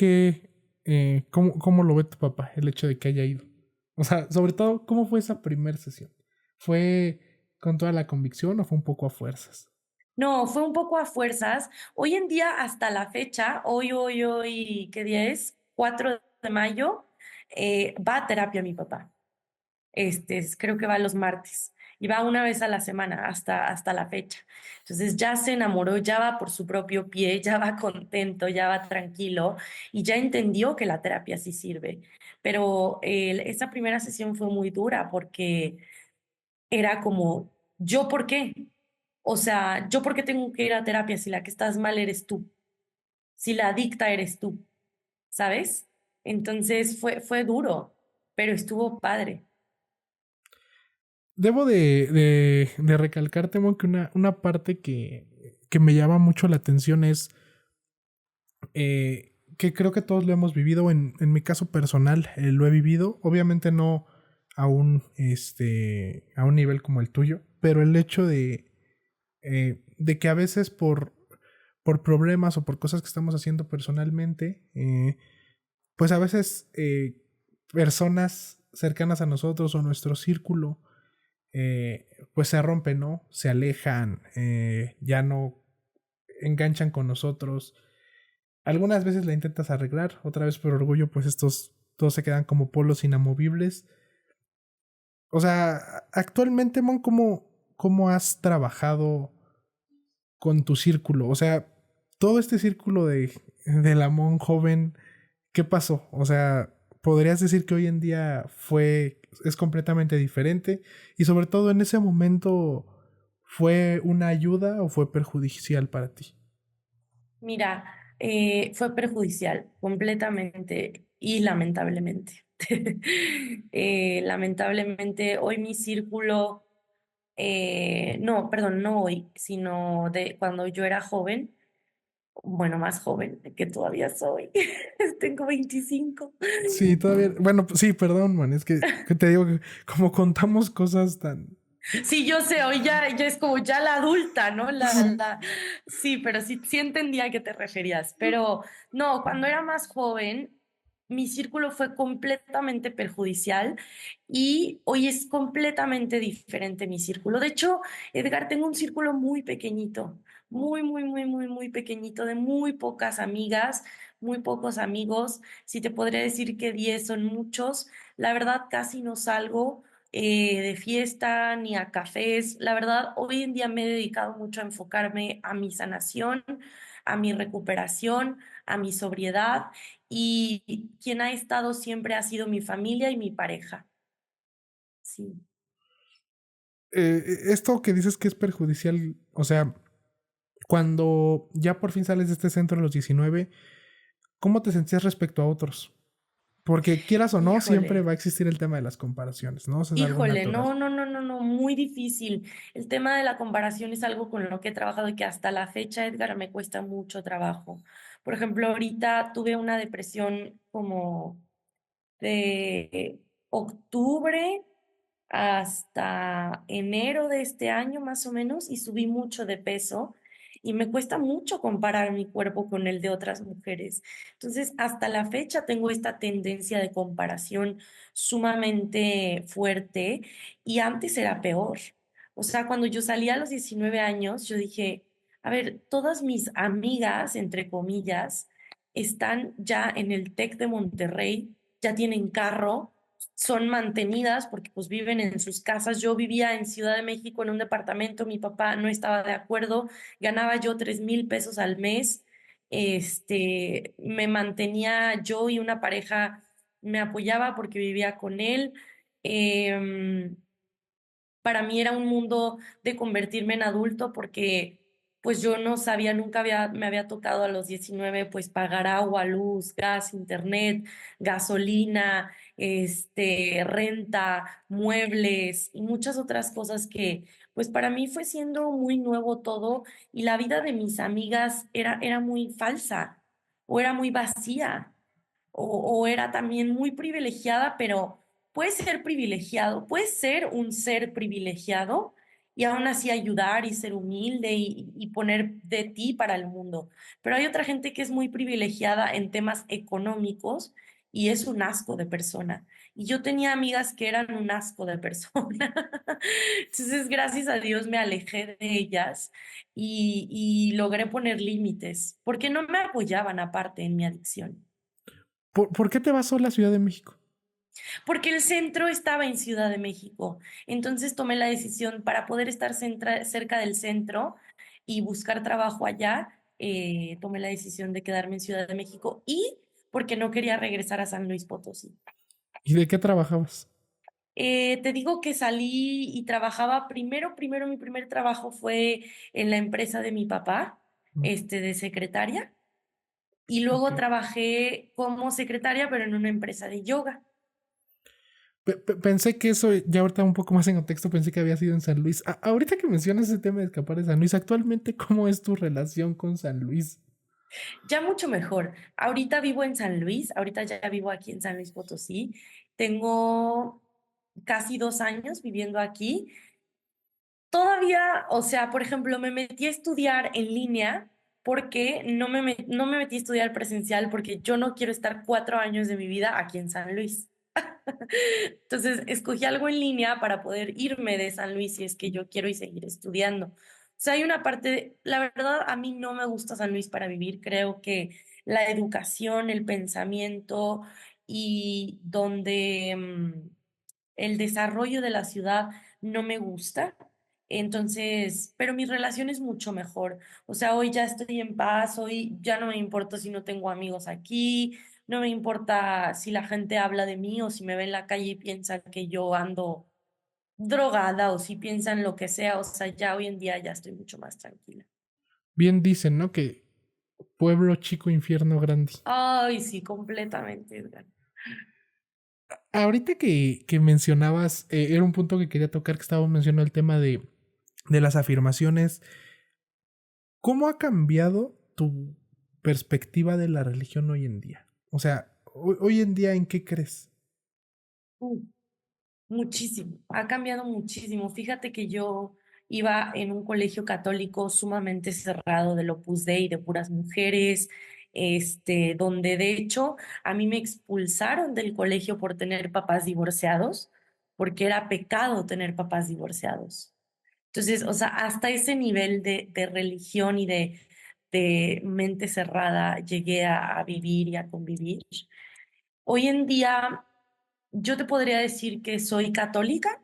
cómo lo ve tu papá el hecho de que haya ido? O sea, sobre todo, ¿cómo fue esa primera sesión? ¿Fue con toda la convicción o fue un poco a fuerzas? No, fue un poco a fuerzas. Hoy en día, hasta la fecha, hoy, ¿qué día es? 4 de mayo, va a terapia mi papá. Creo que va los martes y va una vez a la semana hasta la fecha. Entonces ya se enamoró, ya va por su propio pie, ya va contento, ya va tranquilo y ya entendió que la terapia sí sirve. Pero esa primera sesión fue muy dura porque era como, ¿yo por qué? O sea, ¿yo por qué tengo que ir a terapia si la que estás mal eres tú? Si la adicta eres tú, ¿sabes? Entonces fue duro, pero estuvo padre. Debo de recalcar, Temo, que una parte que me llama mucho la atención es que creo que todos lo hemos vivido. En mi caso personal, lo he vivido. Obviamente no a un nivel como el tuyo, pero el hecho de que a veces por problemas o por cosas que estamos haciendo personalmente, pues a veces personas cercanas a nosotros o nuestro círculo, pues se rompen, ¿no? Se alejan, ya no enganchan con nosotros. Algunas veces la intentas arreglar, otra vez por orgullo, pues estos todos se quedan como polos inamovibles. O sea, actualmente, Mon, ¿cómo has trabajado con tu círculo? O sea, todo este círculo de la Mon joven, ¿qué pasó? O sea, ¿podrías decir que hoy en día es completamente diferente? Y sobre todo en ese momento, ¿fue una ayuda o fue perjudicial para ti? Mira, fue perjudicial completamente y lamentablemente. Lamentablemente, hoy mi círculo, no, perdón, no hoy, sino de cuando yo era joven, bueno, más joven que todavía soy, tengo 25. Sí, todavía. Bueno, pues sí, perdón, man. Es que te digo que como contamos cosas tan. Sí, yo sé, hoy ya es como ya la adulta, ¿no? Sí, pero sí entendía a qué te referías. Pero no, cuando era más joven, mi círculo fue completamente perjudicial y hoy es completamente diferente mi círculo. De hecho, Edgar, tengo un círculo muy pequeñito, muy pequeñito, de muy pocas amigas, muy pocos amigos. Si te podría decir que 10 son muchos, la verdad casi no salgo de fiesta ni a cafés. La verdad, hoy en día me he dedicado mucho a enfocarme a mi sanación, a mi recuperación, a mi sobriedad y quien ha estado siempre ha sido mi familia y mi pareja. Sí. Esto que dices que es perjudicial, o sea, cuando ya por fin sales de este centro a los 19, ¿cómo te sentías respecto a otros? Porque quieras o no, siempre Híjole. va a existir el tema de las comparaciones, ¿no? Eso es algo Híjole, natural. no, muy difícil. El tema de la comparación es algo con lo que he trabajado y que hasta la fecha, Edgar, me cuesta mucho trabajo. Por ejemplo, ahorita tuve una depresión como de octubre hasta enero de este año más o menos y subí mucho de peso y me cuesta mucho comparar mi cuerpo con el de otras mujeres. Entonces, hasta la fecha tengo esta tendencia de comparación sumamente fuerte y antes era peor. O sea, cuando yo salí a los 19 años, yo dije, a ver, todas mis amigas, entre comillas, están ya en el TEC de Monterrey, ya tienen carro, son mantenidas porque pues viven en sus casas. Yo vivía en Ciudad de México en un departamento, mi papá no estaba de acuerdo, ganaba yo 3,000 pesos al mes, me mantenía yo y una pareja me apoyaba porque vivía con él. Em, para mí era un mundo de convertirme en adulto porque pues yo no sabía, me había tocado a los 19 pues pagar agua, luz, gas, internet, gasolina, renta, muebles y muchas otras cosas que pues para mí fue siendo muy nuevo todo y la vida de mis amigas era muy falsa o era muy vacía o era también muy privilegiada, pero puedes ser privilegiado, puedes ser un ser privilegiado y aún así ayudar y ser humilde y poner de ti para el mundo. Pero hay otra gente que es muy privilegiada en temas económicos y es un asco de persona. Y yo tenía amigas que eran un asco de persona. Entonces, gracias a Dios me alejé de ellas y logré poner límites, porque no me apoyaban aparte en mi adicción. ¿Por qué te vas sola a Ciudad de México? Porque el centro estaba en Ciudad de México. Entonces tomé la decisión para poder estar cerca del centro y buscar trabajo allá. Tomé la decisión de quedarme en Ciudad de México y porque no quería regresar a San Luis Potosí. ¿Y de qué trabajabas? Te digo que salí y trabajaba primero, mi primer trabajo fue en la empresa de mi papá, Mm, de secretaria, y ok. luego trabajé como secretaria, pero en una empresa de yoga. Pensé que eso, ya ahorita un poco más en contexto, pensé que había sido en San Luis. Ahorita que mencionas ese tema de escapar de San Luis, actualmente, ¿cómo es tu relación con San Luis? Ya mucho mejor. Ahorita vivo en San Luis, ahorita ya vivo aquí en San Luis Potosí. Tengo casi 2 años viviendo aquí. Todavía, o sea, por ejemplo, me metí a estudiar en línea porque no me metí a estudiar presencial porque yo no quiero estar 4 años de mi vida aquí en San Luis. Entonces, escogí algo en línea para poder irme de San Luis si es que yo quiero y seguir estudiando. O sea, hay una parte, la verdad, a mí no me gusta San Luis para vivir. Creo que la educación, el pensamiento y donde el desarrollo de la ciudad no me gusta. Entonces, pero mi relación es mucho mejor. O sea, hoy ya estoy en paz, hoy ya no me importa si no tengo amigos aquí, no me importa si la gente habla de mí o si me ve en la calle y piensa que yo ando drogada o si piensan lo que sea. O sea, ya hoy en día ya estoy mucho más tranquila. Bien dicen, ¿no? Que pueblo chico, infierno grande. Ay, sí, completamente, Edgar. Ahorita que mencionabas, era un punto que quería tocar, que estaba mencionando el tema de las afirmaciones. ¿Cómo ha cambiado tu perspectiva de la religión hoy en día? O sea, hoy en día, ¿en qué crees? Uh, Muchísimo, ha cambiado muchísimo. Fíjate que yo iba en un colegio católico sumamente cerrado del Opus Dei, de puras mujeres, donde de hecho a mí me expulsaron del colegio por tener papás divorciados, porque era pecado tener papás divorciados. Entonces, o sea, hasta ese nivel de religión y de mente cerrada llegué a vivir y a convivir. Hoy en día yo te podría decir que soy católica,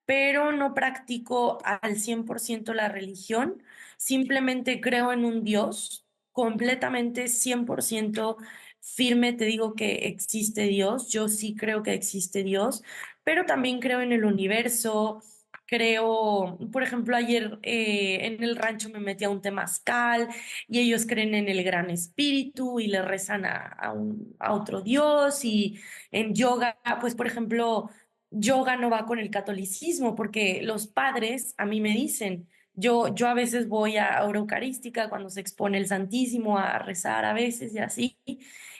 pero no practico al 100% la religión, simplemente creo en un Dios completamente 100% firme, te digo que existe Dios, yo sí creo que existe Dios, pero también creo en el universo. Creo, por ejemplo, ayer en el rancho me metí a un temazcal y ellos creen en el gran espíritu y le rezan a otro Dios y en yoga, pues por ejemplo, yoga no va con el catolicismo, porque los padres a mí me dicen, yo a veces voy a hora eucarística cuando se expone el Santísimo a rezar a veces y así,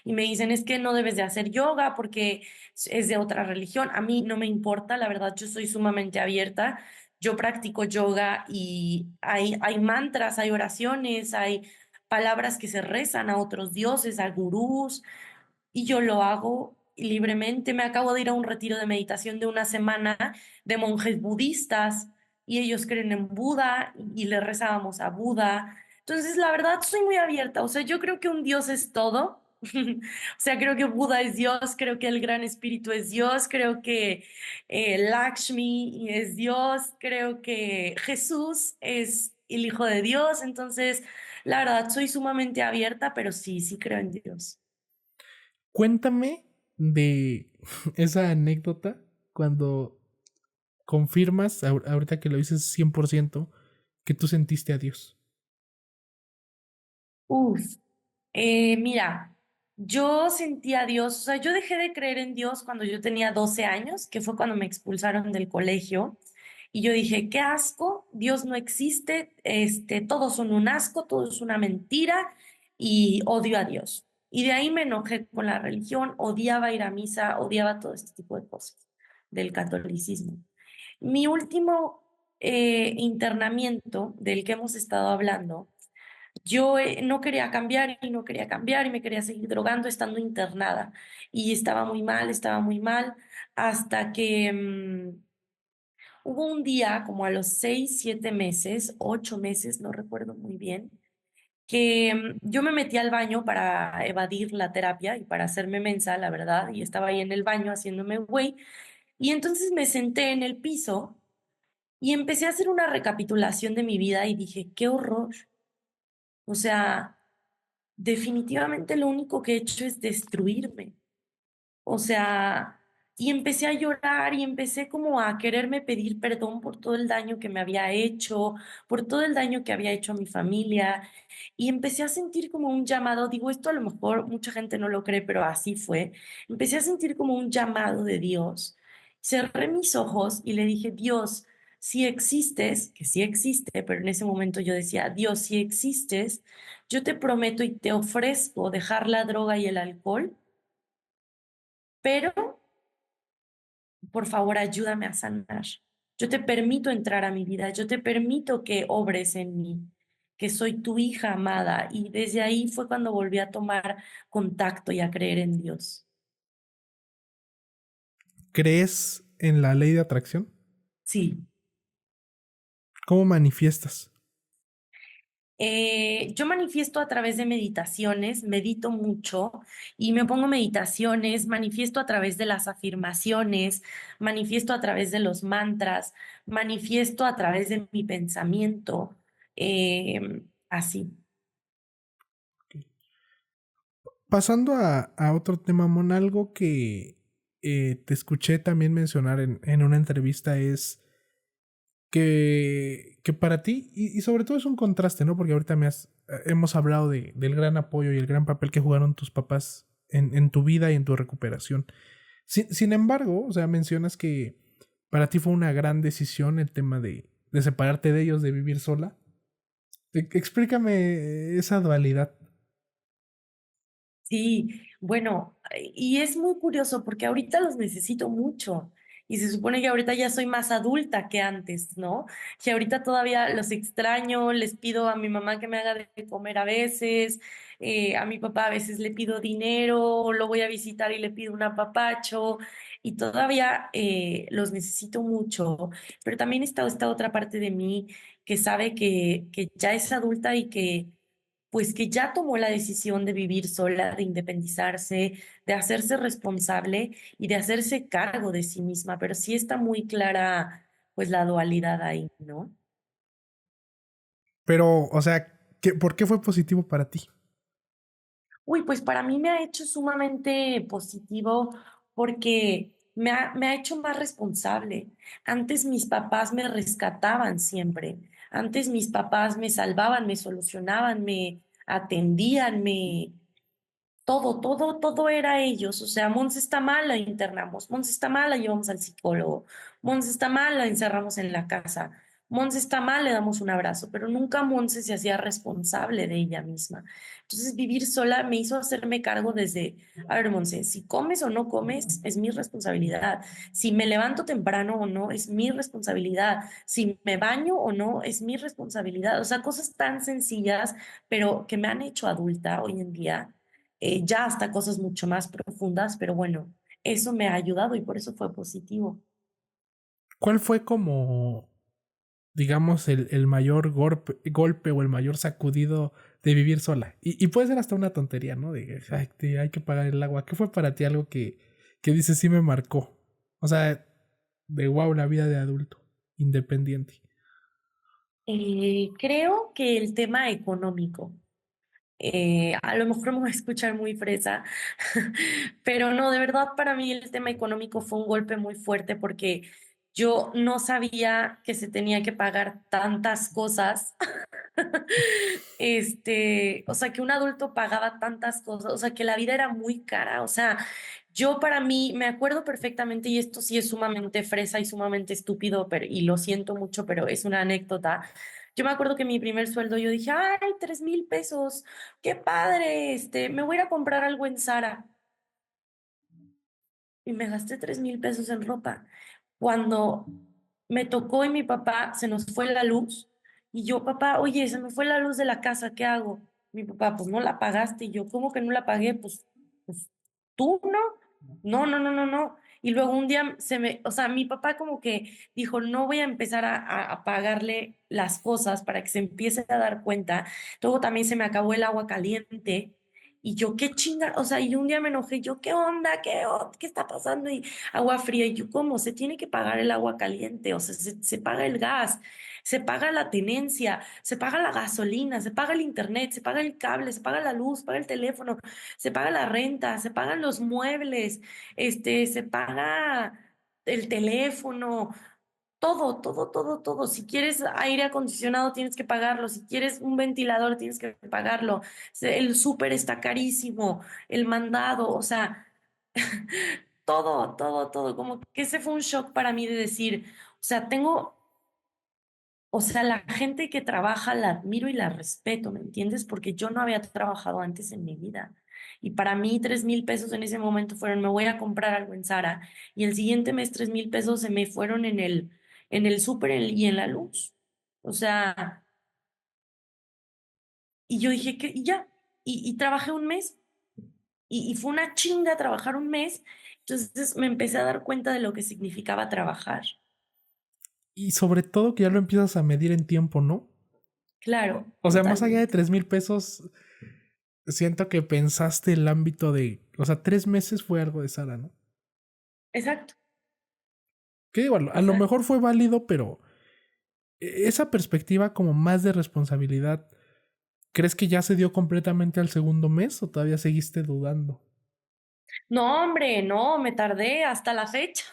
y me dicen, es que no debes de hacer yoga porque es de otra religión. A mí no me importa, la verdad, yo soy sumamente abierta. Yo practico yoga y hay mantras, hay oraciones, hay palabras que se rezan a otros dioses, a gurús, y yo lo hago libremente. Me acabo de ir a un retiro de meditación de una semana de monjes budistas y ellos creen en Buda y le rezábamos a Buda. Entonces, la verdad, soy muy abierta. O sea, yo creo que un Dios es todo O sea, creo que Buda es Dios, creo que el Gran Espíritu es Dios, creo que Lakshmi es Dios, creo que Jesús es el Hijo de Dios. Entonces, la verdad, soy sumamente abierta, pero sí, sí creo en Dios. Cuéntame de esa anécdota cuando confirmas, ahorita que lo dices 100%, que tú sentiste a Dios. Uf. Mira, yo sentí a Dios, o sea, yo dejé de creer en Dios cuando yo tenía 12 años, que fue cuando me expulsaron del colegio, y yo dije, qué asco, Dios no existe, todos son un asco, todo es una mentira, y odio a Dios. Y de ahí me enojé con la religión, odiaba ir a misa, odiaba todo este tipo de cosas del catolicismo. Mi último internamiento del que hemos estado hablando, yo no quería cambiar y no quería cambiar y me quería seguir drogando estando internada. Y estaba muy mal, hasta que hubo un día, como a los 6, 7 meses, 8 meses, no recuerdo muy bien, que yo me metí al baño para evadir la terapia y para hacerme mensa, la verdad, y estaba ahí en el baño haciéndome güey. Y entonces me senté en el piso y empecé a hacer una recapitulación de mi vida y dije, qué horror. O sea, definitivamente lo único que he hecho es destruirme. O sea, y empecé a llorar y empecé como a quererme pedir perdón por todo el daño que me había hecho, por todo el daño que había hecho a mi familia. Y empecé a sentir como un llamado, digo, esto a lo mejor mucha gente no lo cree, pero así fue. Empecé a sentir como un llamado de Dios. Cerré mis ojos y le dije, Dios, si existes, que sí existe, pero en ese momento yo decía, Dios, si existes, yo te prometo y te ofrezco dejar la droga y el alcohol, pero por favor, ayúdame a sanar. Yo te permito entrar a mi vida, yo te permito que obres en mí, que soy tu hija amada. Y desde ahí fue cuando volví a tomar contacto y a creer en Dios. ¿Crees en la ley de atracción? Sí. ¿Cómo manifiestas? Yo manifiesto a través de meditaciones, medito mucho y me pongo meditaciones, manifiesto a través de las afirmaciones, manifiesto a través de los mantras, manifiesto a través de mi pensamiento, así. Pasando a otro tema, Mon, algo que te escuché también mencionar en una entrevista es que para ti, y sobre todo es un contraste, ¿no? Porque ahorita hemos hablado del gran apoyo y el gran papel que jugaron tus papás en tu vida y en tu recuperación. Sin embargo, o sea, mencionas que para ti fue una gran decisión el tema de separarte de ellos, de vivir sola. Explícame esa dualidad. Sí, bueno, y es muy curioso porque ahorita los necesito mucho y se supone que ahorita ya soy más adulta que antes, ¿no? Que ahorita todavía los extraño, les pido a mi mamá que me haga de comer a veces, a mi papá a veces le pido dinero, o lo voy a visitar y le pido un apapacho y todavía los necesito mucho, pero también está esta otra parte de mí que sabe que ya es adulta y que pues que ya tomó la decisión de vivir sola, de independizarse, de hacerse responsable y de hacerse cargo de sí misma, pero sí está muy clara pues la dualidad ahí, ¿no? Pero, o sea, ¿por qué fue positivo para ti? Uy, pues para mí me ha hecho sumamente positivo porque me ha hecho más responsable. Antes mis papás me rescataban siempre. Antes mis papás me salvaban, me solucionaban, me atendían, todo era ellos. O sea, Mons está mal, la internamos. Mons está mal, la llevamos al psicólogo. Mons está mal, la encerramos en la casa. Mons está mal, le damos un abrazo, pero nunca Monse se hacía responsable de ella misma. Entonces, vivir sola me hizo hacerme cargo desde, a ver, Monse, si comes o no comes, es mi responsabilidad. Si me levanto temprano o no, es mi responsabilidad. Si me baño o no, es mi responsabilidad. O sea, cosas tan sencillas, pero que me han hecho adulta hoy en día, ya hasta cosas mucho más profundas, pero bueno, eso me ha ayudado y por eso fue positivo. ¿Cuál fue como digamos, el mayor golpe o el mayor sacudido de vivir sola? Y puede ser hasta una tontería, ¿no? De, "Ay, hay que pagar el agua". ¿Qué fue para ti algo que dices sí me marcó? O sea, de wow, la vida de adulto, independiente. Creo que el tema económico. A lo mejor me voy a escuchar muy fresa, pero no, de verdad para mí el tema económico fue un golpe muy fuerte porque yo no sabía que se tenía que pagar tantas cosas. O sea, que un adulto pagaba tantas cosas, o sea, que la vida era muy cara, o sea, yo para mí me acuerdo perfectamente, y esto sí es sumamente fresa y sumamente estúpido, pero, y lo siento mucho, pero es una anécdota. Yo me acuerdo que mi primer sueldo yo dije, ay, 3,000 pesos, qué padre, me voy a ir a comprar algo en Zara. Y me gasté 3,000 pesos en ropa. Cuando me tocó y mi papá se nos fue la luz, y yo, papá, oye, se me fue la luz de la casa, ¿qué hago? Mi papá, pues no la pagaste. Y yo, ¿cómo que no la pagué? Pues tú no. No, no, no, no, no. Y luego un día o sea, mi papá como que dijo, no voy a empezar a pagarle las cosas para que se empiece a dar cuenta. Luego también se me acabó el agua caliente. Y yo, qué chinga, o sea, y un día me enojé, yo, ¿qué onda? ¿Qué está pasando? Y agua fría, y yo, ¿cómo? Se tiene que pagar el agua caliente, o sea, se paga el gas, se paga la tenencia, se paga la gasolina, se paga el internet, se paga el cable, se paga la luz, se paga el teléfono, se paga la renta, se pagan los muebles, se paga el teléfono, todo, todo, todo, todo. Si quieres aire acondicionado, tienes que pagarlo. Si quieres un ventilador, tienes que pagarlo. El súper está carísimo, el mandado, o sea, todo, todo, todo. Como que ese fue un shock para mí de decir, o sea, o sea, la gente que trabaja la admiro y la respeto, ¿me entiendes? Porque yo no había trabajado antes en mi vida. Y para mí 3,000 pesos en ese momento fueron, me voy a comprar algo en Zara. Y el siguiente mes 3,000 pesos se me fueron en el súper y en la luz. O sea, y yo dije que y ya. Y trabajé un mes. Y fue una chinga trabajar un mes. Entonces me empecé a dar cuenta de lo que significaba trabajar. Y sobre todo que ya lo empiezas a medir en tiempo, ¿no? Claro, O sea, más allá de totalmente. 3,000 pesos, siento que pensaste el ámbito de, o sea, 3 meses fue algo de Sara, ¿no? Exacto, Que digo, a lo exacto. mejor fue válido, pero esa perspectiva como más de responsabilidad, ¿crees que ya se dio completamente al segundo mes o todavía seguiste dudando? No, hombre, no, me tardé hasta la fecha.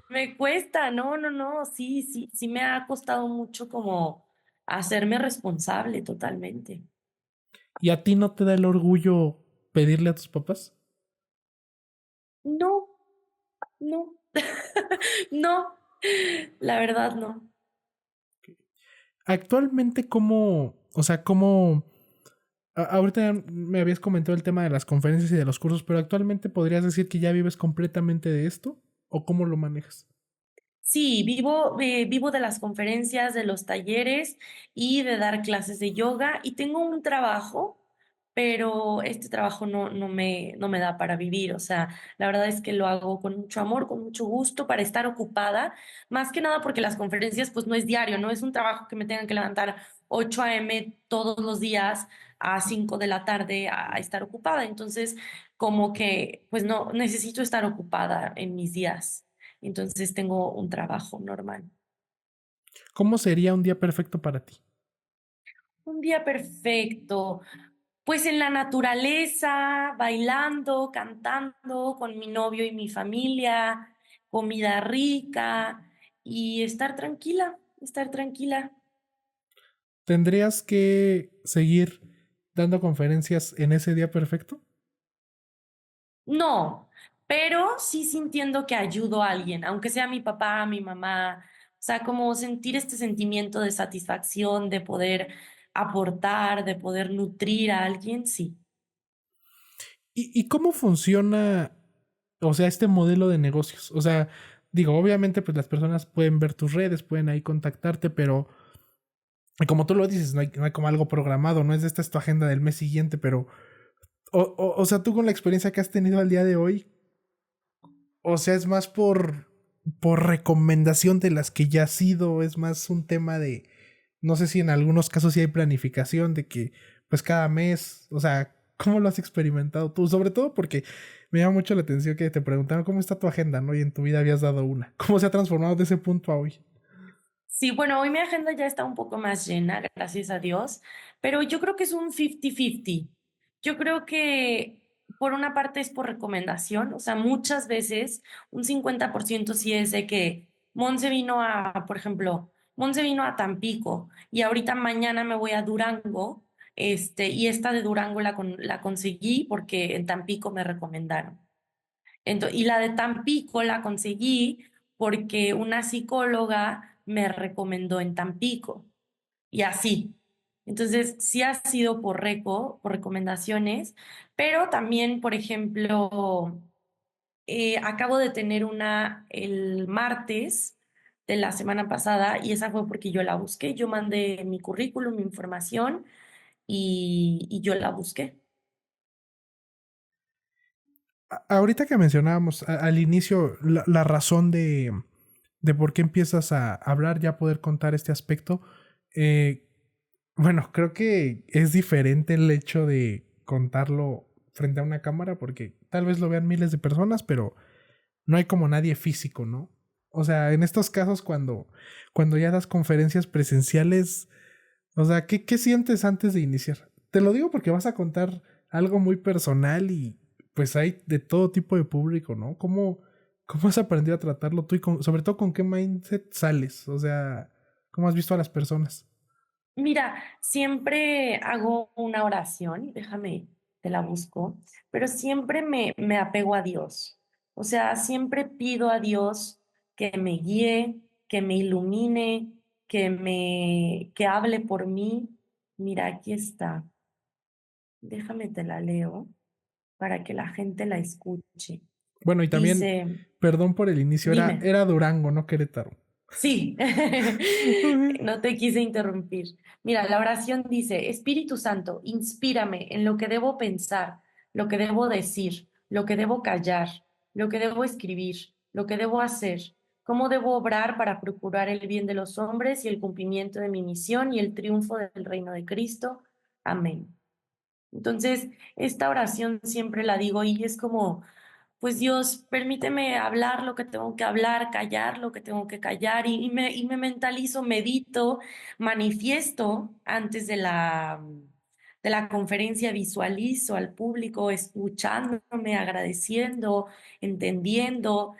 Me cuesta, no, no, no, sí, sí, sí me ha costado mucho como hacerme responsable totalmente. ¿Y a ti no te da el orgullo pedirle a tus papás? No, no, no, la verdad no. Actualmente, ¿cómo, o sea, cómo, ahorita me habías comentado el tema de las conferencias y de los cursos, pero actualmente podrías decir que ya vives completamente de esto o cómo lo manejas? Sí, vivo de las conferencias, de los talleres y de dar clases de yoga y tengo un trabajo, pero este trabajo no me da para vivir. O sea, la verdad es que lo hago con mucho amor, con mucho gusto, para estar ocupada, más que nada porque las conferencias pues no es diario, no es un trabajo que me tengan que levantar 8 a.m. todos los días a 5 de la tarde a estar ocupada. Entonces, como que pues no, necesito estar ocupada en mis días. Entonces tengo un trabajo normal. ¿Cómo sería un día perfecto para ti? Un día perfecto, pues en la naturaleza, bailando, cantando con mi novio y mi familia, comida rica y estar tranquila, estar tranquila. ¿Tendrías que seguir dando conferencias en ese día perfecto? No, pero sí sintiendo que ayudo a alguien, aunque sea mi papá, mi mamá, o sea, como sentir este sentimiento de satisfacción, de poder aportar, de poder nutrir a alguien, sí. ¿Y cómo funciona, o sea, este modelo de negocios? O sea, digo, obviamente, pues las personas pueden ver tus redes, pueden ahí contactarte, pero como tú lo dices, no hay como algo programado, no es de esta es tu agenda del mes siguiente, pero, o sea, tú con la experiencia que has tenido al día de hoy, o sea, es más por por recomendación de las que ya has ido, es más un tema de, no sé si en algunos casos sí hay planificación de que pues cada mes, o sea, ¿cómo lo has experimentado tú? Sobre todo porque me llama mucho la atención que te preguntaron cómo está tu agenda, ¿no? Y en tu vida habías dado una. ¿Cómo se ha transformado de ese punto a hoy? Sí, bueno, hoy mi agenda ya está un poco más llena, gracias a Dios, pero yo creo que es un 50-50. Yo creo que por una parte es por recomendación, o sea, muchas veces un 50% sí es de que Monse vino a, por ejemplo, Monse vino a Tampico y ahorita mañana me voy a Durango, y esta de Durango la conseguí porque en Tampico me recomendaron. Y la de Tampico la conseguí porque una psicóloga me recomendó en Tampico y así. Entonces, sí ha sido por recomendaciones, pero también, por ejemplo, acabo de tener una el martes de la semana pasada y esa fue porque yo la busqué. Yo mandé mi currículum, mi información y yo la busqué. Ahorita que mencionábamos al inicio la razón de por qué empiezas a hablar, ya poder contar este aspecto, eh, bueno, creo que es diferente el hecho de contarlo frente a una cámara porque tal vez lo vean miles de personas, pero no hay como nadie físico, ¿no? O sea, en estos casos cuando ya das conferencias presenciales, o sea, ¿qué sientes antes de iniciar? Te lo digo porque vas a contar algo muy personal y pues hay de todo tipo de público, ¿no? ¿Cómo has aprendido a tratarlo tú y sobre todo con qué mindset sales? O sea, ¿cómo has visto a las personas? Mira, siempre hago una oración, déjame, te la busco, pero siempre me apego a Dios. O sea, siempre pido a Dios que me guíe, que me ilumine, que hable por mí. Mira, aquí está. Déjame, te la leo para que la gente la escuche. Bueno, y también, Dice, perdón por el inicio, dime. era Durango, no Querétaro. Sí, no te quise interrumpir. Mira, la oración dice, Espíritu Santo, inspírame en lo que debo pensar, lo que debo decir, lo que debo callar, lo que debo escribir, lo que debo hacer, cómo debo obrar para procurar el bien de los hombres y el cumplimiento de mi misión y el triunfo del reino de Cristo. Amén. Entonces, esta oración siempre la digo y es como pues Dios, permíteme hablar lo que tengo que hablar, callar lo que tengo que callar y me mentalizo, medito, manifiesto antes de la conferencia, visualizo al público escuchándome, agradeciendo, entendiendo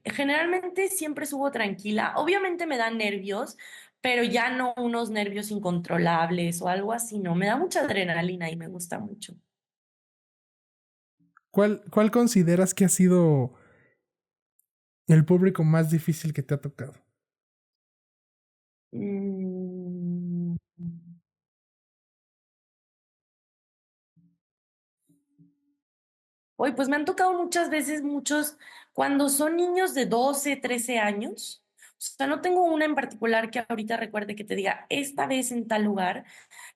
generalmente siempre subo tranquila. Obviamente me dan nervios, pero ya no unos nervios incontrolables o algo así, no, me da mucha adrenalina y me gusta mucho. ¿Cuál consideras que ha sido el público más difícil que te ha tocado? Mm. Oye, pues me han tocado muchas veces muchos, cuando son niños de 12, 13 años, o sea, no tengo una en particular que ahorita recuerde que te diga, esta vez en tal lugar,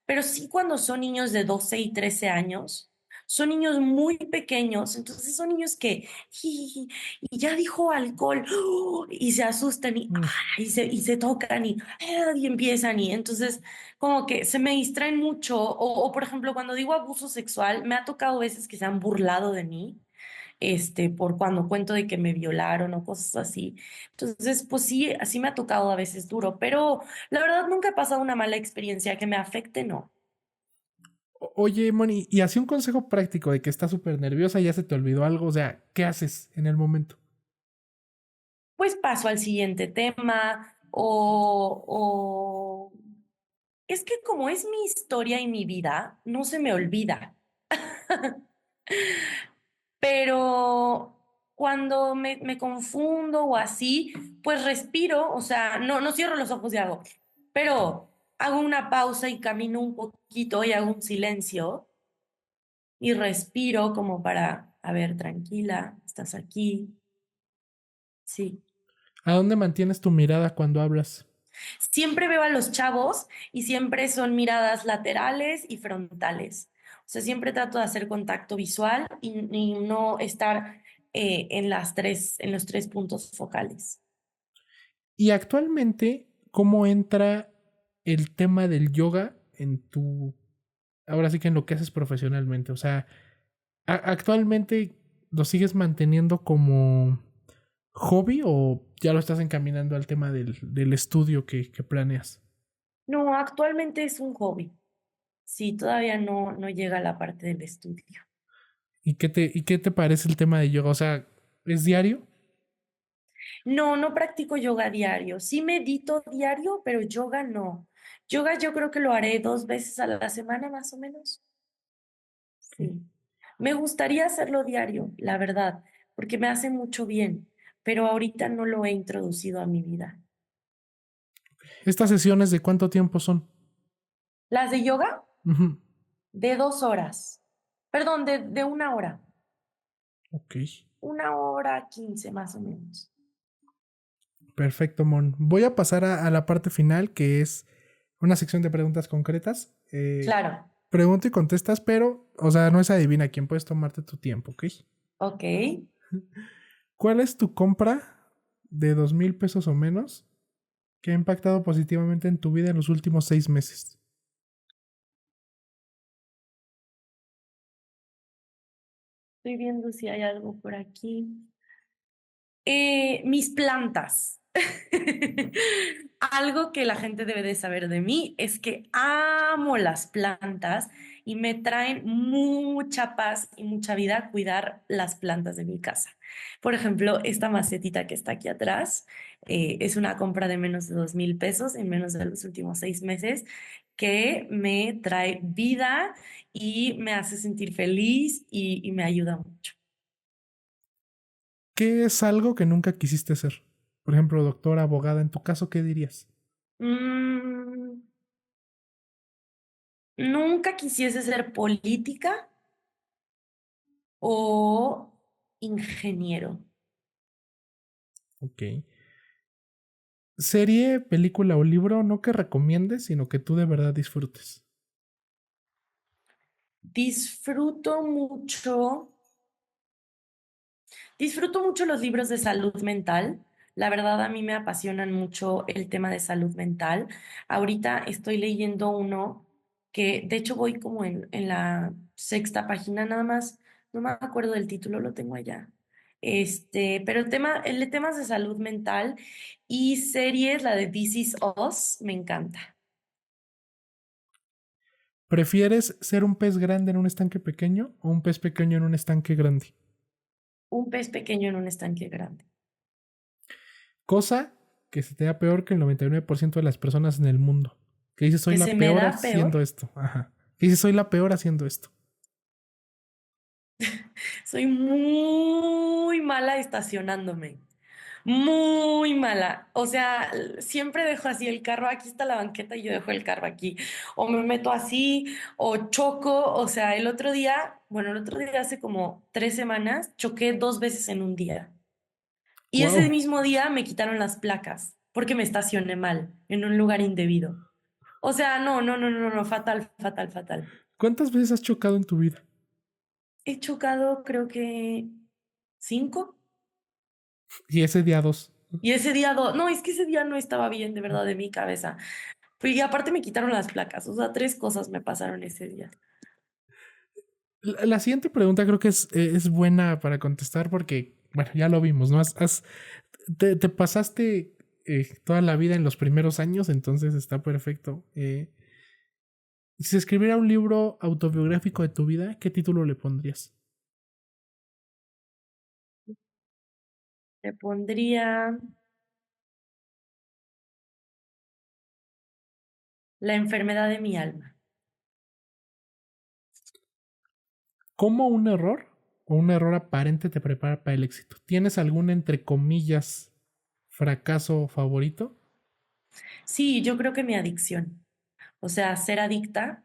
pero sí cuando son niños de 12 y 13 años, son niños muy pequeños, entonces son niños que, "Jiji", y ya dijo alcohol, ¡oh! Y se asustan y, Mm. y se tocan y empiezan y entonces como que se me distraen mucho, por ejemplo, cuando digo abuso sexual, me ha tocado veces que se han burlado de mí. Por cuando cuento de que me violaron o cosas así. Entonces, pues sí, así me ha tocado a veces duro, pero la verdad nunca he pasado una mala experiencia que me afecte, no. Oye, Moni, y así un consejo práctico de que estás súper nerviosa y ya se te olvidó algo, o sea, ¿qué haces en el momento? Pues paso al siguiente tema o... Es que como es mi historia y mi vida, no se me olvida. Pero cuando me confundo o así, pues respiro, o sea, no cierro los ojos y hago, pero hago una pausa y camino un poquito y hago un silencio y respiro como para, a ver, tranquila, estás aquí, sí. ¿A dónde mantienes tu mirada cuando hablas? Siempre veo a los chavos y siempre son miradas laterales y frontales. O sea, siempre trato de hacer contacto visual y no estar en los tres puntos focales. Y actualmente, ¿cómo entra el tema del yoga en tu, ahora sí que en lo que haces profesionalmente? O sea, actualmente lo sigues manteniendo como hobby o ya lo estás encaminando al tema del estudio que planeas? No, actualmente es un hobby. Sí, todavía no llega a la parte del estudio. Y qué te parece el tema de yoga? O sea, ¿es diario? No, no practico yoga diario. Sí medito diario, pero yoga no. Yoga yo creo que lo haré 2 veces a la semana más o menos. Ok. Sí. Me gustaría hacerlo diario, la verdad, porque me hace mucho bien, pero ahorita no lo he introducido a mi vida. ¿Estas sesiones de cuánto tiempo son? Las de yoga, Ujú. de 2 horas. Perdón, de 1 hora. Ok, 1 hora 15 más o menos. perfecto, Mon. Voy a pasar a la parte final, que es una sección de preguntas concretas. Claro. Pregunta y contestas, pero, o sea, no es adivina quién, puedes tomarte tu tiempo, ¿ok? Ok. ¿Cuál es tu compra de 2,000 pesos o menos que ha impactado positivamente en tu vida en los últimos 6 meses? Estoy viendo si hay algo por aquí. Mis plantas. Algo que la gente debe de saber de mí es que amo las plantas y me traen mucha paz y mucha vida cuidar las plantas de mi casa. Por ejemplo, esta macetita que está aquí atrás es una compra de menos de 2,000 pesos en menos de los últimos 6 meses que me trae vida y me hace sentir feliz y me ayuda mucho. ¿Qué es algo que nunca quisiste ser? Por ejemplo, doctora, abogada, en tu caso, ¿qué dirías? Mm, Nunca quisiese ser política o ingeniero. Ok. Serie, película o libro, no que recomiendes, sino que tú de verdad disfrutes. Disfruto mucho, disfruto mucho los libros de salud mental. La verdad, a mí me apasionan mucho el tema de salud mental. Ahorita estoy leyendo uno que, de hecho, voy como en la sexta página nada más. No me acuerdo del título, lo tengo allá. Pero el de temas de salud mental y series, la de This Is Us, me encanta. ¿Prefieres ser un pez grande en un estanque pequeño o un pez pequeño en un estanque grande? Un pez pequeño en un estanque grande. Cosa que se te da peor que el 99% de las personas en el mundo. Que dice soy Que la se me peor da peor. haciendo esto. Ajá. Que dice soy la peor haciendo esto. Soy muy mala estacionándome. Muy mala. O sea, siempre dejo así el carro. Aquí está la banqueta y yo dejo el carro aquí. O me meto así, o choco. O sea, el otro día hace como 3 semanas, choqué 2 veces en un día. Y ese Wow. mismo día me quitaron las placas porque me estacioné mal, en un lugar indebido. O sea, no, no, no, no, no, fatal, fatal, fatal. ¿Cuántas veces has chocado en tu vida? He chocado creo que 5. Y ese día dos. Y ese día, no, es que ese día no estaba bien de verdad de mi cabeza. Y aparte me quitaron las placas, o sea, 3 cosas me pasaron ese día. La siguiente pregunta creo que es buena para contestar porque, bueno, ya lo vimos, ¿no? Te pasaste toda la vida en los primeros años, entonces está perfecto. Si se escribiera un libro autobiográfico de tu vida, ¿qué título le pondrías? Le pondría la enfermedad de mi alma. ¿Cómo un error o un error aparente te prepara para el éxito? ¿Tienes algún, entre comillas, fracaso favorito? Sí, yo creo que mi adicción. O sea, ser adicta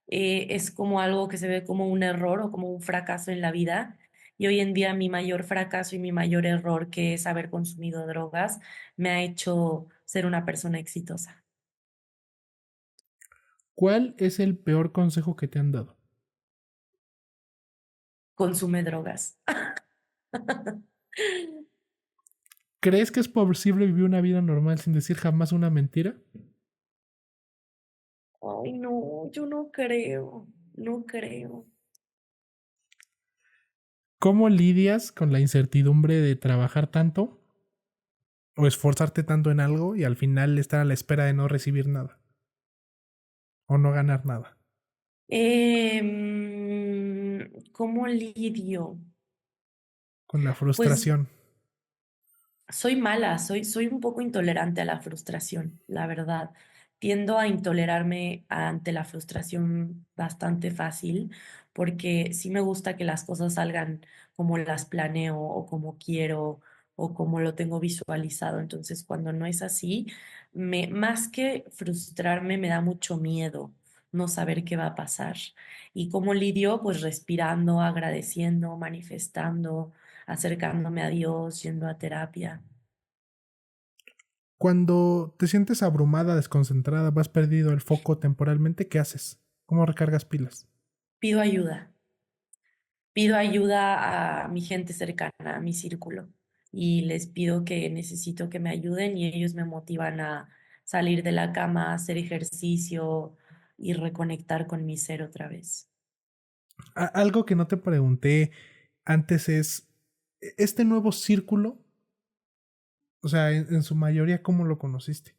es como algo que se ve como un error o como un fracaso en la vida. Y hoy en día mi mayor fracaso y mi mayor error, que es haber consumido drogas, me ha hecho ser una persona exitosa. ¿Cuál es el peor consejo que te han dado? Consume drogas. ¿Crees que es posible vivir una vida normal sin decir jamás una mentira? Ay, no, yo no creo, no creo. ¿Cómo lidias con la incertidumbre de trabajar tanto o esforzarte tanto en algo y al final estar a la espera de no recibir nada o no ganar nada? ¿Cómo lidio? Con la Pues frustración. soy mala, soy un poco intolerante a la frustración, la verdad. Tiendo a intolerarme ante la frustración bastante fácil porque sí me gusta que las cosas salgan como las planeo o como quiero o como lo tengo visualizado. Entonces, cuando no es así, más que frustrarme, me da mucho miedo no saber qué va a pasar. ¿Y cómo lidio? Pues respirando, agradeciendo, manifestando, acercándome a Dios, yendo a terapia. Cuando te sientes abrumada, desconcentrada, vas perdido el foco temporalmente, ¿qué haces? ¿Cómo recargas pilas? Pido ayuda, pido ayuda a mi gente cercana, a mi círculo, y les pido que necesito que me ayuden y ellos me motivan a salir de la cama, a hacer ejercicio y reconectar con mi ser otra vez. Algo que no te pregunté antes es, este nuevo círculo, o sea, en su mayoría, ¿cómo lo conociste?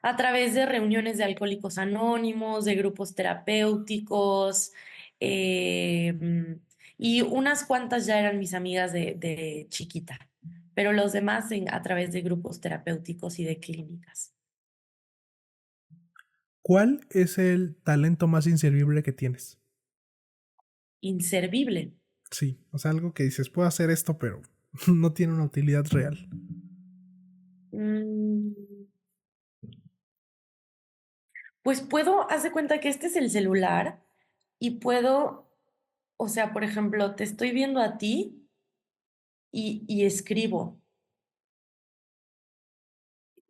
A través de reuniones de alcohólicos anónimos, de grupos terapéuticos, y unas cuantas ya eran mis amigas de chiquita, pero los demás a través de grupos terapéuticos y de clínicas. ¿Cuál es el talento más inservible que tienes? Inservible. Sí, o sea, algo que dices, puedo hacer esto, pero no tiene una utilidad real. Mm, Pues puedo, haz de cuenta que este es el celular y puedo, o sea, por ejemplo, te estoy viendo a ti y escribo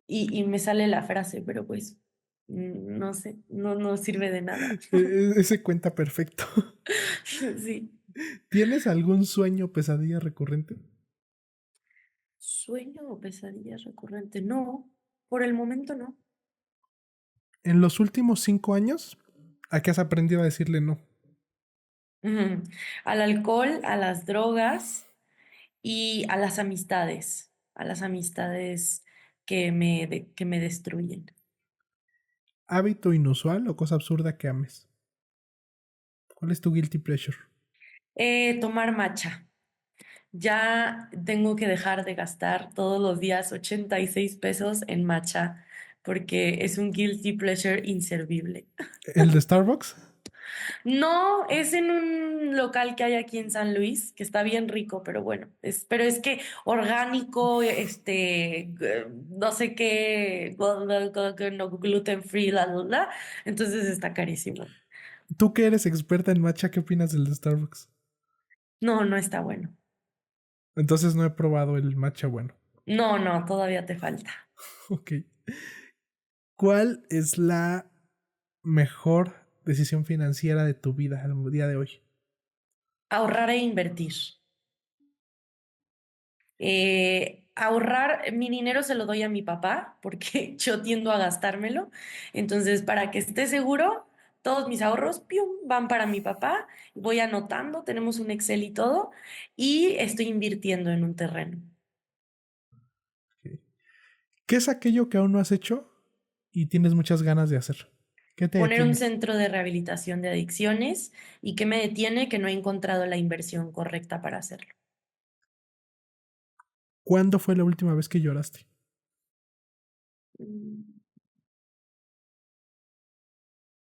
y me sale la frase, pero pues no sé, no sirve de nada. Ese cuenta perfecto. Sí. ¿Tienes algún sueño o pesadilla recurrente? ¿Sueño o pesadilla recurrente? No, por el momento no. En los últimos 5 años, ¿a qué has aprendido a decirle no? Ujú. Al alcohol, a las drogas y a las amistades que me destruyen. ¿Hábito inusual o cosa absurda que ames? ¿Cuál es tu guilty pleasure? Tomar matcha. Ya tengo que dejar de gastar todos los días 86 pesos en matcha porque es un guilty pleasure inservible. ¿El de Starbucks? No, es en un local que hay aquí en San Luis, que está bien rico, pero bueno, pero es que orgánico, no sé qué, no, gluten free, entonces está carísimo. Tú que eres experta en matcha, ¿qué opinas del de Starbucks? No, no está bueno. Entonces no he probado el matcha bueno. No, no, todavía te falta. Ok. ¿Cuál es la mejor decisión financiera de tu vida al día de hoy? Ahorrar e invertir. Ahorrar, mi dinero se lo doy a mi papá porque yo tiendo a gastármelo. Entonces, para que esté seguro, todos mis ahorros, ¡pium!, van para mi papá. Voy anotando, tenemos un Excel y todo, y estoy invirtiendo en un terreno. Ok. ¿Qué es aquello que aún no has hecho y tienes muchas ganas de hacer? ¿Qué te Poner un detiene? centro de rehabilitación de adicciones y que me detiene que no he encontrado la inversión correcta para hacerlo. ¿Cuándo fue la última vez que lloraste? Mm,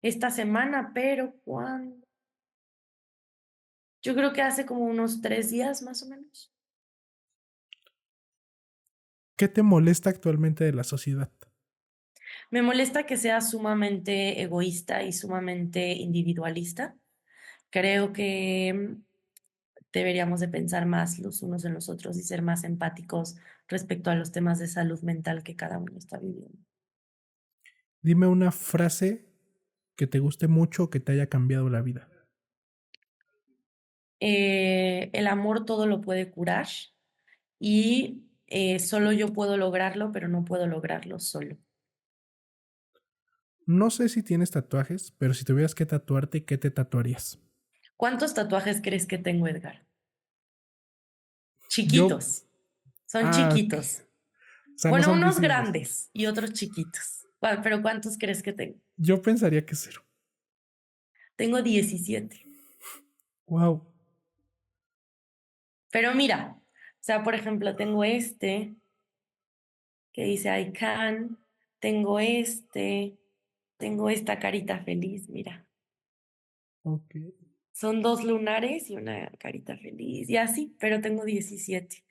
Esta semana, pero ¿cuándo? Yo creo que hace como unos 3 días más o menos. ¿Qué te molesta actualmente de la sociedad? Me molesta que sea sumamente egoísta y sumamente individualista. Creo que deberíamos de pensar más los unos en los otros y ser más empáticos respecto a los temas de salud mental que cada uno está viviendo. Dime una frase que te guste mucho o que te haya cambiado la vida. El amor todo lo puede curar y solo yo puedo lograrlo, pero no puedo lograrlo solo. No sé si tienes tatuajes, pero si tuvieras que tatuarte, ¿qué te tatuarías? ¿Cuántos tatuajes crees que tengo, Edgar? Yo, Chiquitos, son ok. chiquitos. O sea, no Bueno, son unos visibles. grandes y otros chiquitos. Pero ¿cuántos crees que tengo? Yo pensaría que cero. Tengo 17. Wow. Pero mira, o sea, por ejemplo, tengo este que dice I can, tengo este, tengo esta carita feliz, mira. Ok. Son dos lunares y una carita feliz y así, pero tengo 17.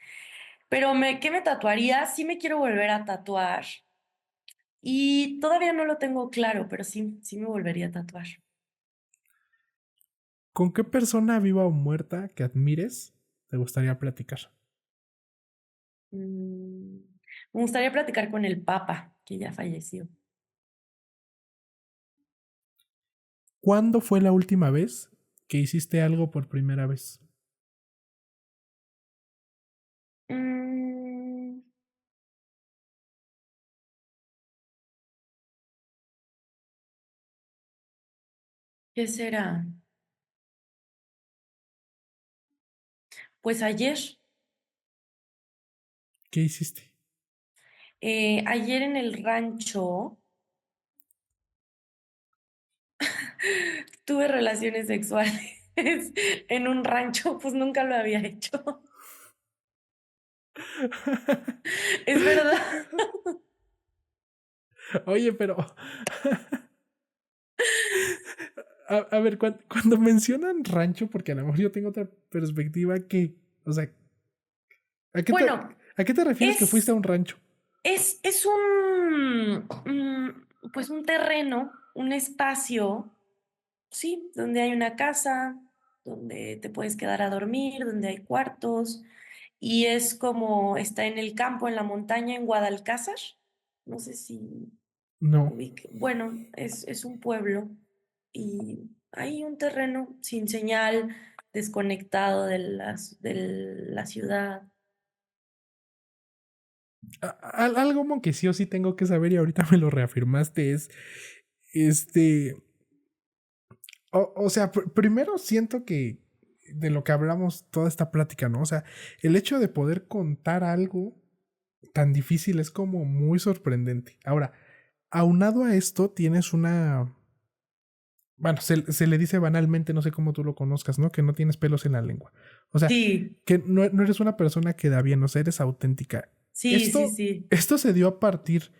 Pero ¿qué me tatuaría? Sí me quiero volver a tatuar y todavía no lo tengo claro, pero sí, sí me volvería a tatuar. ¿Con qué persona viva o muerta que admires te gustaría platicar? Mm, Me gustaría platicar con el Papa, que ya falleció. ¿Cuándo fue la última vez que hiciste algo por primera vez? Mm, ¿Qué será? Pues ayer, ¿Qué hiciste? ayer en el rancho tuve relaciones sexuales en un rancho, pues nunca lo había hecho. Es verdad. Oye, pero a ver, cuando mencionan rancho, porque a lo mejor yo tengo otra perspectiva que, o sea, ¿a qué te, Bueno, ¿a qué te refieres que fuiste a es, un rancho? es pues un terreno, un espacio, sí, donde hay una casa, donde te puedes quedar a dormir, donde hay cuartos, y es como está en el campo, en la montaña, en Guadalcázar. No sé si No. bueno, es un pueblo y hay un terreno sin señal, desconectado de la ciudad. Algo como que sí o sí tengo que saber y ahorita me lo reafirmaste es, este, o sea, primero siento que de lo que hablamos toda esta plática, ¿no? O sea, el hecho de poder contar algo tan difícil es como muy sorprendente. Ahora, aunado a esto, tienes una... Bueno, se le dice banalmente, no sé cómo tú lo conozcas, ¿no? Que no tienes pelos en la lengua. O sea, Sí, que no eres una persona que da bien, o sea, eres auténtica. sí, sí, Esto, sí. esto se dio a partir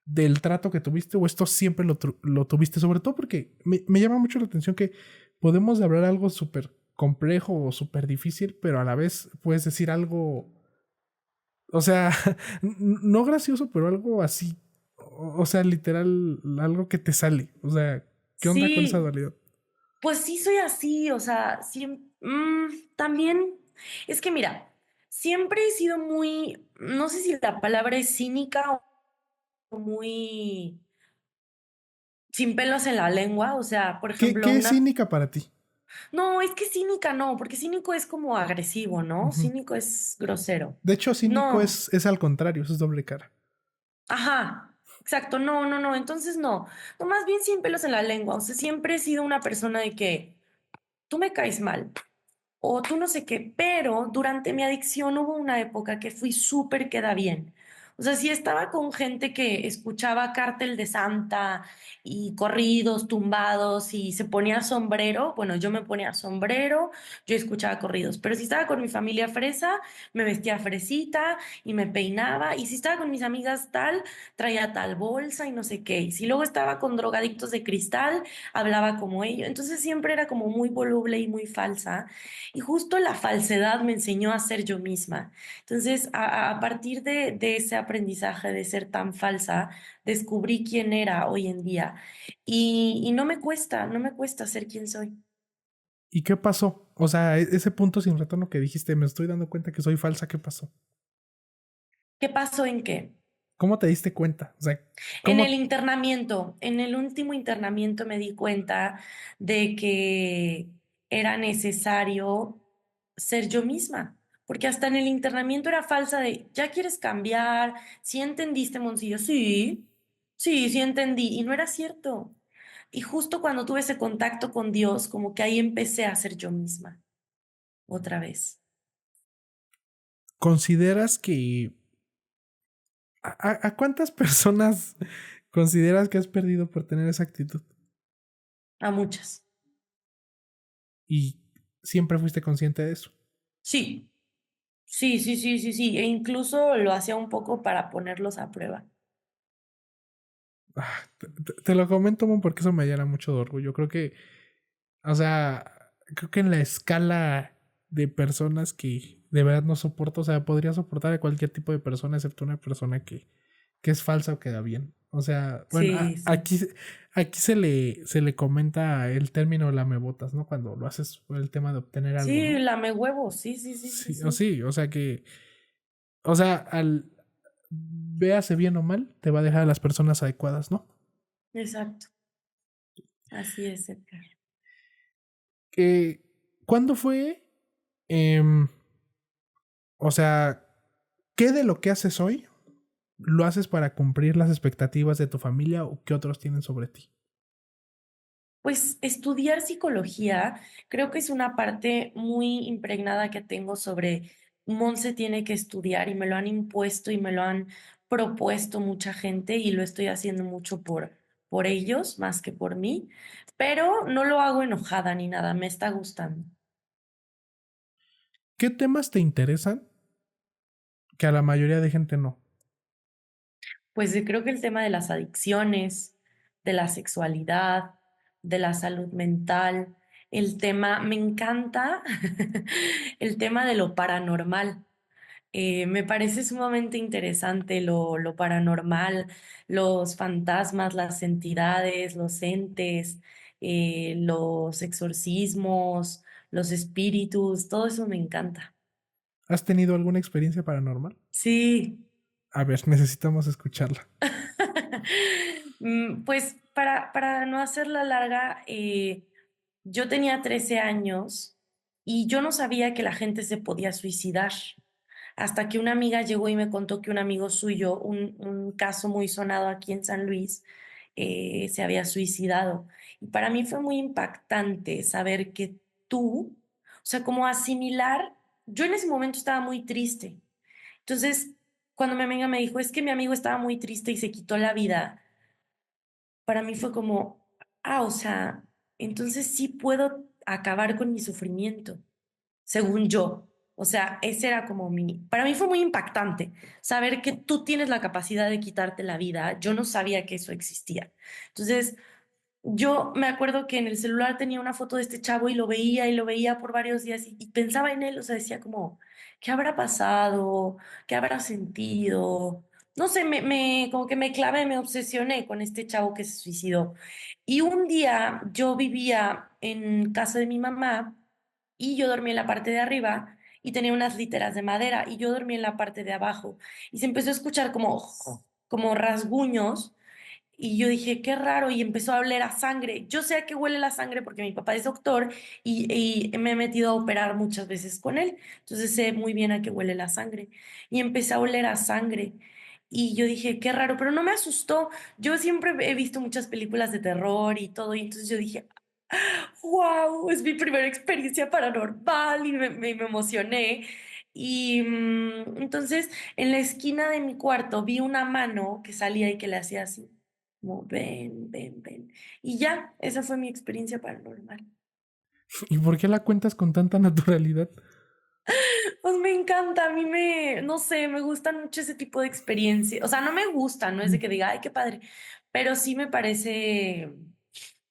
del trato que tuviste o esto siempre lo tuviste, sobre todo porque me llama mucho la atención que podemos hablar algo súper complejo o súper difícil, pero a la vez puedes decir algo, o sea, no gracioso, pero algo así, o sea, literal, algo que te sale, o sea, ¿qué onda con esa Sí, dualidad? pues sí soy así, o sea, también, es que mira, siempre he sido muy, no sé si la palabra es cínica o muy sin pelos en la lengua, o sea, por ejemplo, ¿Qué es cínica para ti? no, es que cínica no, porque cínico es como agresivo, ¿no? Ujú. Cínico es grosero. De hecho, cínico No, es al contrario, eso es doble cara. ajá, exacto, no, no, no, entonces no, no, más bien sin pelos en la lengua, o sea, siempre he sido una persona de que tú me caes mal. O tú no sé qué, pero durante mi adicción hubo una época que fui súper queda bien. O sea, si estaba con gente que escuchaba Cártel de Santa y corridos tumbados y se ponía sombrero, bueno, yo me ponía sombrero, yo escuchaba corridos, pero si estaba con mi familia fresa, me vestía fresita y me peinaba, y si estaba con mis amigas tal, traía tal bolsa y no sé qué, y si luego estaba con drogadictos de cristal, hablaba como ellos, entonces siempre era como muy voluble y muy falsa. Y justo la falsedad me enseñó a ser yo misma. Entonces, a partir de ese aprendizaje de ser tan falsa, descubrí quién era hoy en día. Y no me cuesta, no me cuesta ser quien soy. ¿Y qué pasó? O sea, ese punto sin retorno que dijiste, me estoy dando cuenta que soy falsa, ¿qué pasó? ¿Qué pasó en qué? ¿Cómo te diste cuenta? O sea, En el ¿cómo? internamiento, en el último internamiento me di cuenta de que era necesario ser yo misma, porque hasta en el internamiento era falsa de, ¿ya quieres cambiar? ¿Sí entendiste, Moncillo? Sí, sí, sí entendí, y no era cierto. Y justo cuando tuve ese contacto con Dios, como que ahí empecé a ser yo misma, otra vez. ¿Consideras que... ¿A cuántas personas consideras que has perdido por tener esa actitud? A muchas. Y siempre fuiste consciente de eso. Sí, sí, sí, sí, sí, sí. E incluso lo hacía un poco para ponerlos a prueba. Te lo comento, Mon, porque eso me llena mucho de orgullo. Creo que, o sea, creo que en la escala de personas que de verdad no soporto, o sea, podría soportar a cualquier tipo de persona excepto una persona que es falsa o queda bien. O sea, bueno, Sí, sí. aquí se le comenta el término lamebotas, ¿no? Cuando lo haces por el tema de obtener algo, Sí, ¿no? lame huevos. Sí, sí, sí, sí, sí. Sí, o sea que, o sea, al véase bien o mal, te va a dejar a las personas adecuadas, ¿no? Exacto. Así es, Edgar. Eh, ¿Cuándo fue? em, o sea, ¿qué de lo que haces hoy lo haces para cumplir las expectativas de tu familia o que otros tienen sobre ti? Pues estudiar psicología creo que es una parte muy impregnada que tengo sobre Monse tiene que estudiar y me lo han impuesto y me lo han propuesto mucha gente y lo estoy haciendo mucho por ellos más que por mí, pero no lo hago enojada ni nada, me está gustando. ¿Qué temas te interesan que a la mayoría de gente no? Pues creo que el tema de las adicciones, de la sexualidad, de la salud mental, el tema, me encanta el tema de lo paranormal. Me parece sumamente interesante lo paranormal, los fantasmas, las entidades, los entes, los exorcismos, los espíritus, todo eso me encanta. ¿Has tenido alguna experiencia paranormal? Sí. A ver, necesitamos escucharla. Pues para no hacerla larga, yo tenía 13 años y yo no sabía que la gente se podía suicidar. Hasta que una amiga llegó y me contó que un amigo suyo, un caso muy sonado aquí en San Luis, se había suicidado. Y para mí fue muy impactante saber que tú, o sea, como asimilar, yo en ese momento estaba muy triste. Entonces, cuando mi amiga me dijo, es que mi amigo estaba muy triste y se quitó la vida, para mí fue como, o sea, entonces sí puedo acabar con mi sufrimiento, según yo. O sea, ese era como para mí fue muy impactante saber que tú tienes la capacidad de quitarte la vida. Yo no sabía que eso existía. Entonces, yo me acuerdo que en el celular tenía una foto de este chavo y lo veía por varios días y pensaba en él, o sea, decía como, ¿qué habrá pasado? ¿Qué habrá sentido? No sé, como que me clavé, me obsesioné con este chavo que se suicidó. Y un día yo vivía en casa de mi mamá y yo dormí en la parte de arriba y tenía unas literas de madera y yo dormí en la parte de abajo y se empezó a escuchar como rasguños y yo dije, qué raro, y empezó a oler a sangre. Yo sé a qué huele la sangre porque mi papá es doctor y me he metido a operar muchas veces con él. Entonces sé muy bien a qué huele la sangre. Y empecé a oler a sangre. Y yo dije, qué raro, pero no me asustó. Yo siempre he visto muchas películas de terror y todo, y entonces yo dije, wow, es mi primera experiencia paranormal y me emocioné. Y entonces en la esquina de mi cuarto vi una mano que salía y que le hacía así, como ven, ven, ven. Y ya, esa fue mi experiencia paranormal. ¿Y por qué la cuentas con tanta naturalidad? Pues me encanta, no sé, me gustan mucho ese tipo de experiencias. O sea, no me gusta, no es de que diga, ay, qué padre, pero sí me parece,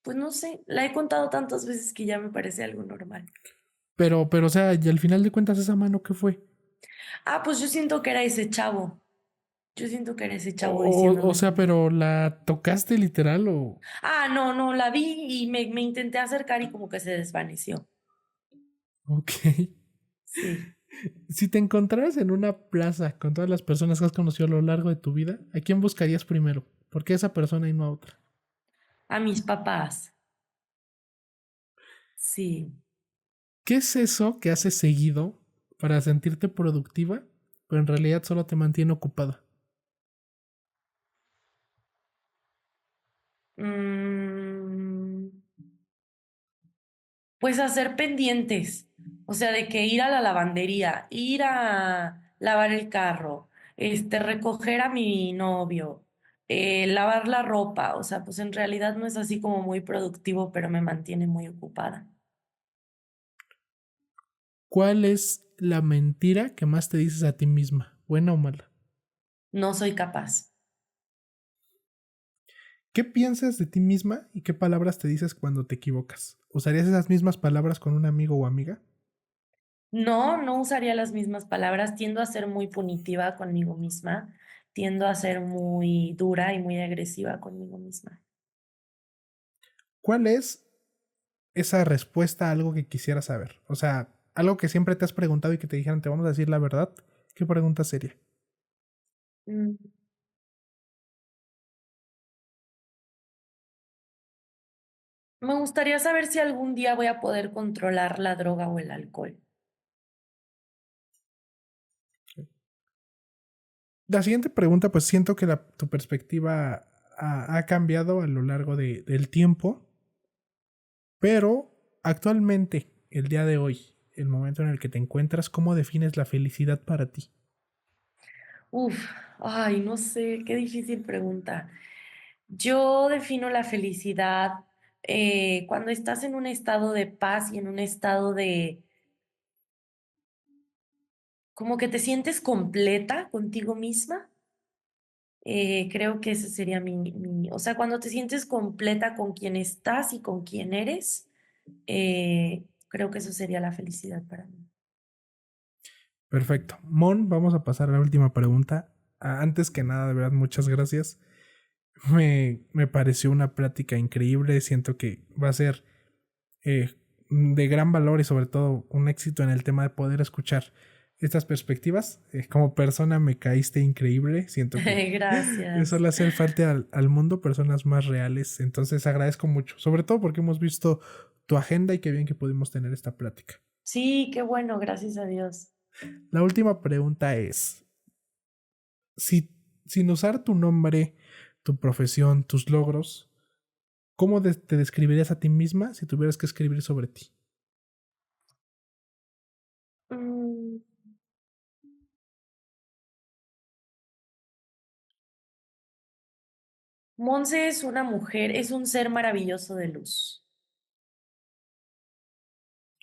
pues no sé, la he contado tantas veces que ya me parece algo normal. O sea, y al final de cuentas, ¿esa mano qué fue? Pues yo siento que era ese chavo. Yo siento que era ese chavo O diciéndome sea, como, pero ¿la tocaste literal o...? no, no, la vi y me intenté acercar y como que se desvaneció. Ok. Sí, Si te encontraras en una plaza con todas las personas que has conocido a lo largo de tu vida, ¿a quién buscarías primero? ¿Por qué a esa persona y no a otra? a mis papás. Sí. ¿Qué es eso que haces seguido para sentirte productiva, pero en realidad solo te mantiene ocupada? Mm, pues hacer pendientes, o sea, de que ir a la lavandería, ir a lavar el carro, recoger a mi novio, lavar la ropa, o sea, pues en realidad no es así como muy productivo, pero me mantiene muy ocupada. ¿Cuál es la mentira que más te dices a ti misma, buena o mala? No soy capaz. ¿Qué piensas de ti misma y qué palabras te dices cuando te equivocas? ¿Usarías esas mismas palabras con un amigo o amiga? No, no usaría las mismas palabras. Tiendo a ser muy punitiva conmigo misma. Tiendo a ser muy dura y muy agresiva conmigo misma. ¿Cuál es esa respuesta a algo que quisieras saber? O sea, algo que siempre te has preguntado y que te dijeran, te vamos a decir la verdad. ¿Qué pregunta sería? Mm, Me gustaría saber si algún día voy a poder controlar la droga o el alcohol. La siguiente pregunta, pues siento que tu perspectiva ha cambiado a lo largo del tiempo, pero actualmente, el día de hoy, el momento en el que te encuentras, ¿cómo defines la felicidad para ti? Uf, ay, no sé, qué difícil pregunta. Yo defino la felicidad cuando estás en un estado de paz y en un estado de, como que te sientes completa contigo misma. Creo que ese sería o sea, cuando te sientes completa con quien estás y con quien eres, creo que eso sería la felicidad para mí. Perfecto. Mon, vamos a pasar a la última pregunta. Antes que nada, de verdad, muchas gracias. Me pareció una plática increíble. Siento que va a ser eh, de gran valor y sobre todo un éxito en el tema de poder escuchar estas perspectivas. Como persona me caíste increíble. Siento que eso Gracias. le hace falta al mundo personas más reales. Entonces agradezco mucho, sobre todo porque hemos visto tu agenda y qué bien que pudimos tener esta plática. Sí, qué bueno, gracias a Dios. La última pregunta es, si, sin usar tu nombre, tu profesión, tus logros, ¿cómo te describirías a ti misma si tuvieras que escribir sobre ti? Mm, Monse es una mujer, es un ser maravilloso de luz.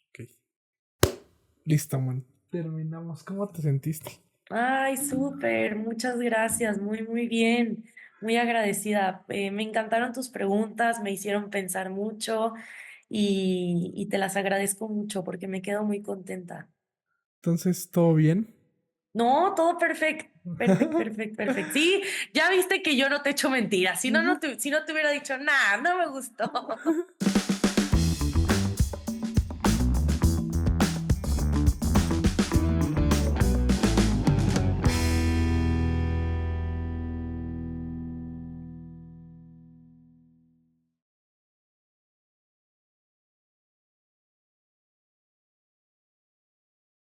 Ok. Listo, man. Terminamos. ¿Cómo te sentiste? Ay, súper, muchas gracias, muy, muy bien, muy agradecida. Me encantaron tus preguntas, me hicieron pensar mucho y te las agradezco mucho porque me quedo muy contenta. Entonces, ¿todo bien? No, todo perfecto, perfecto, perfecto, perfecto. Sí, ya viste que yo no te echo mentiras, si no, si no te hubiera dicho nada, no me gustó.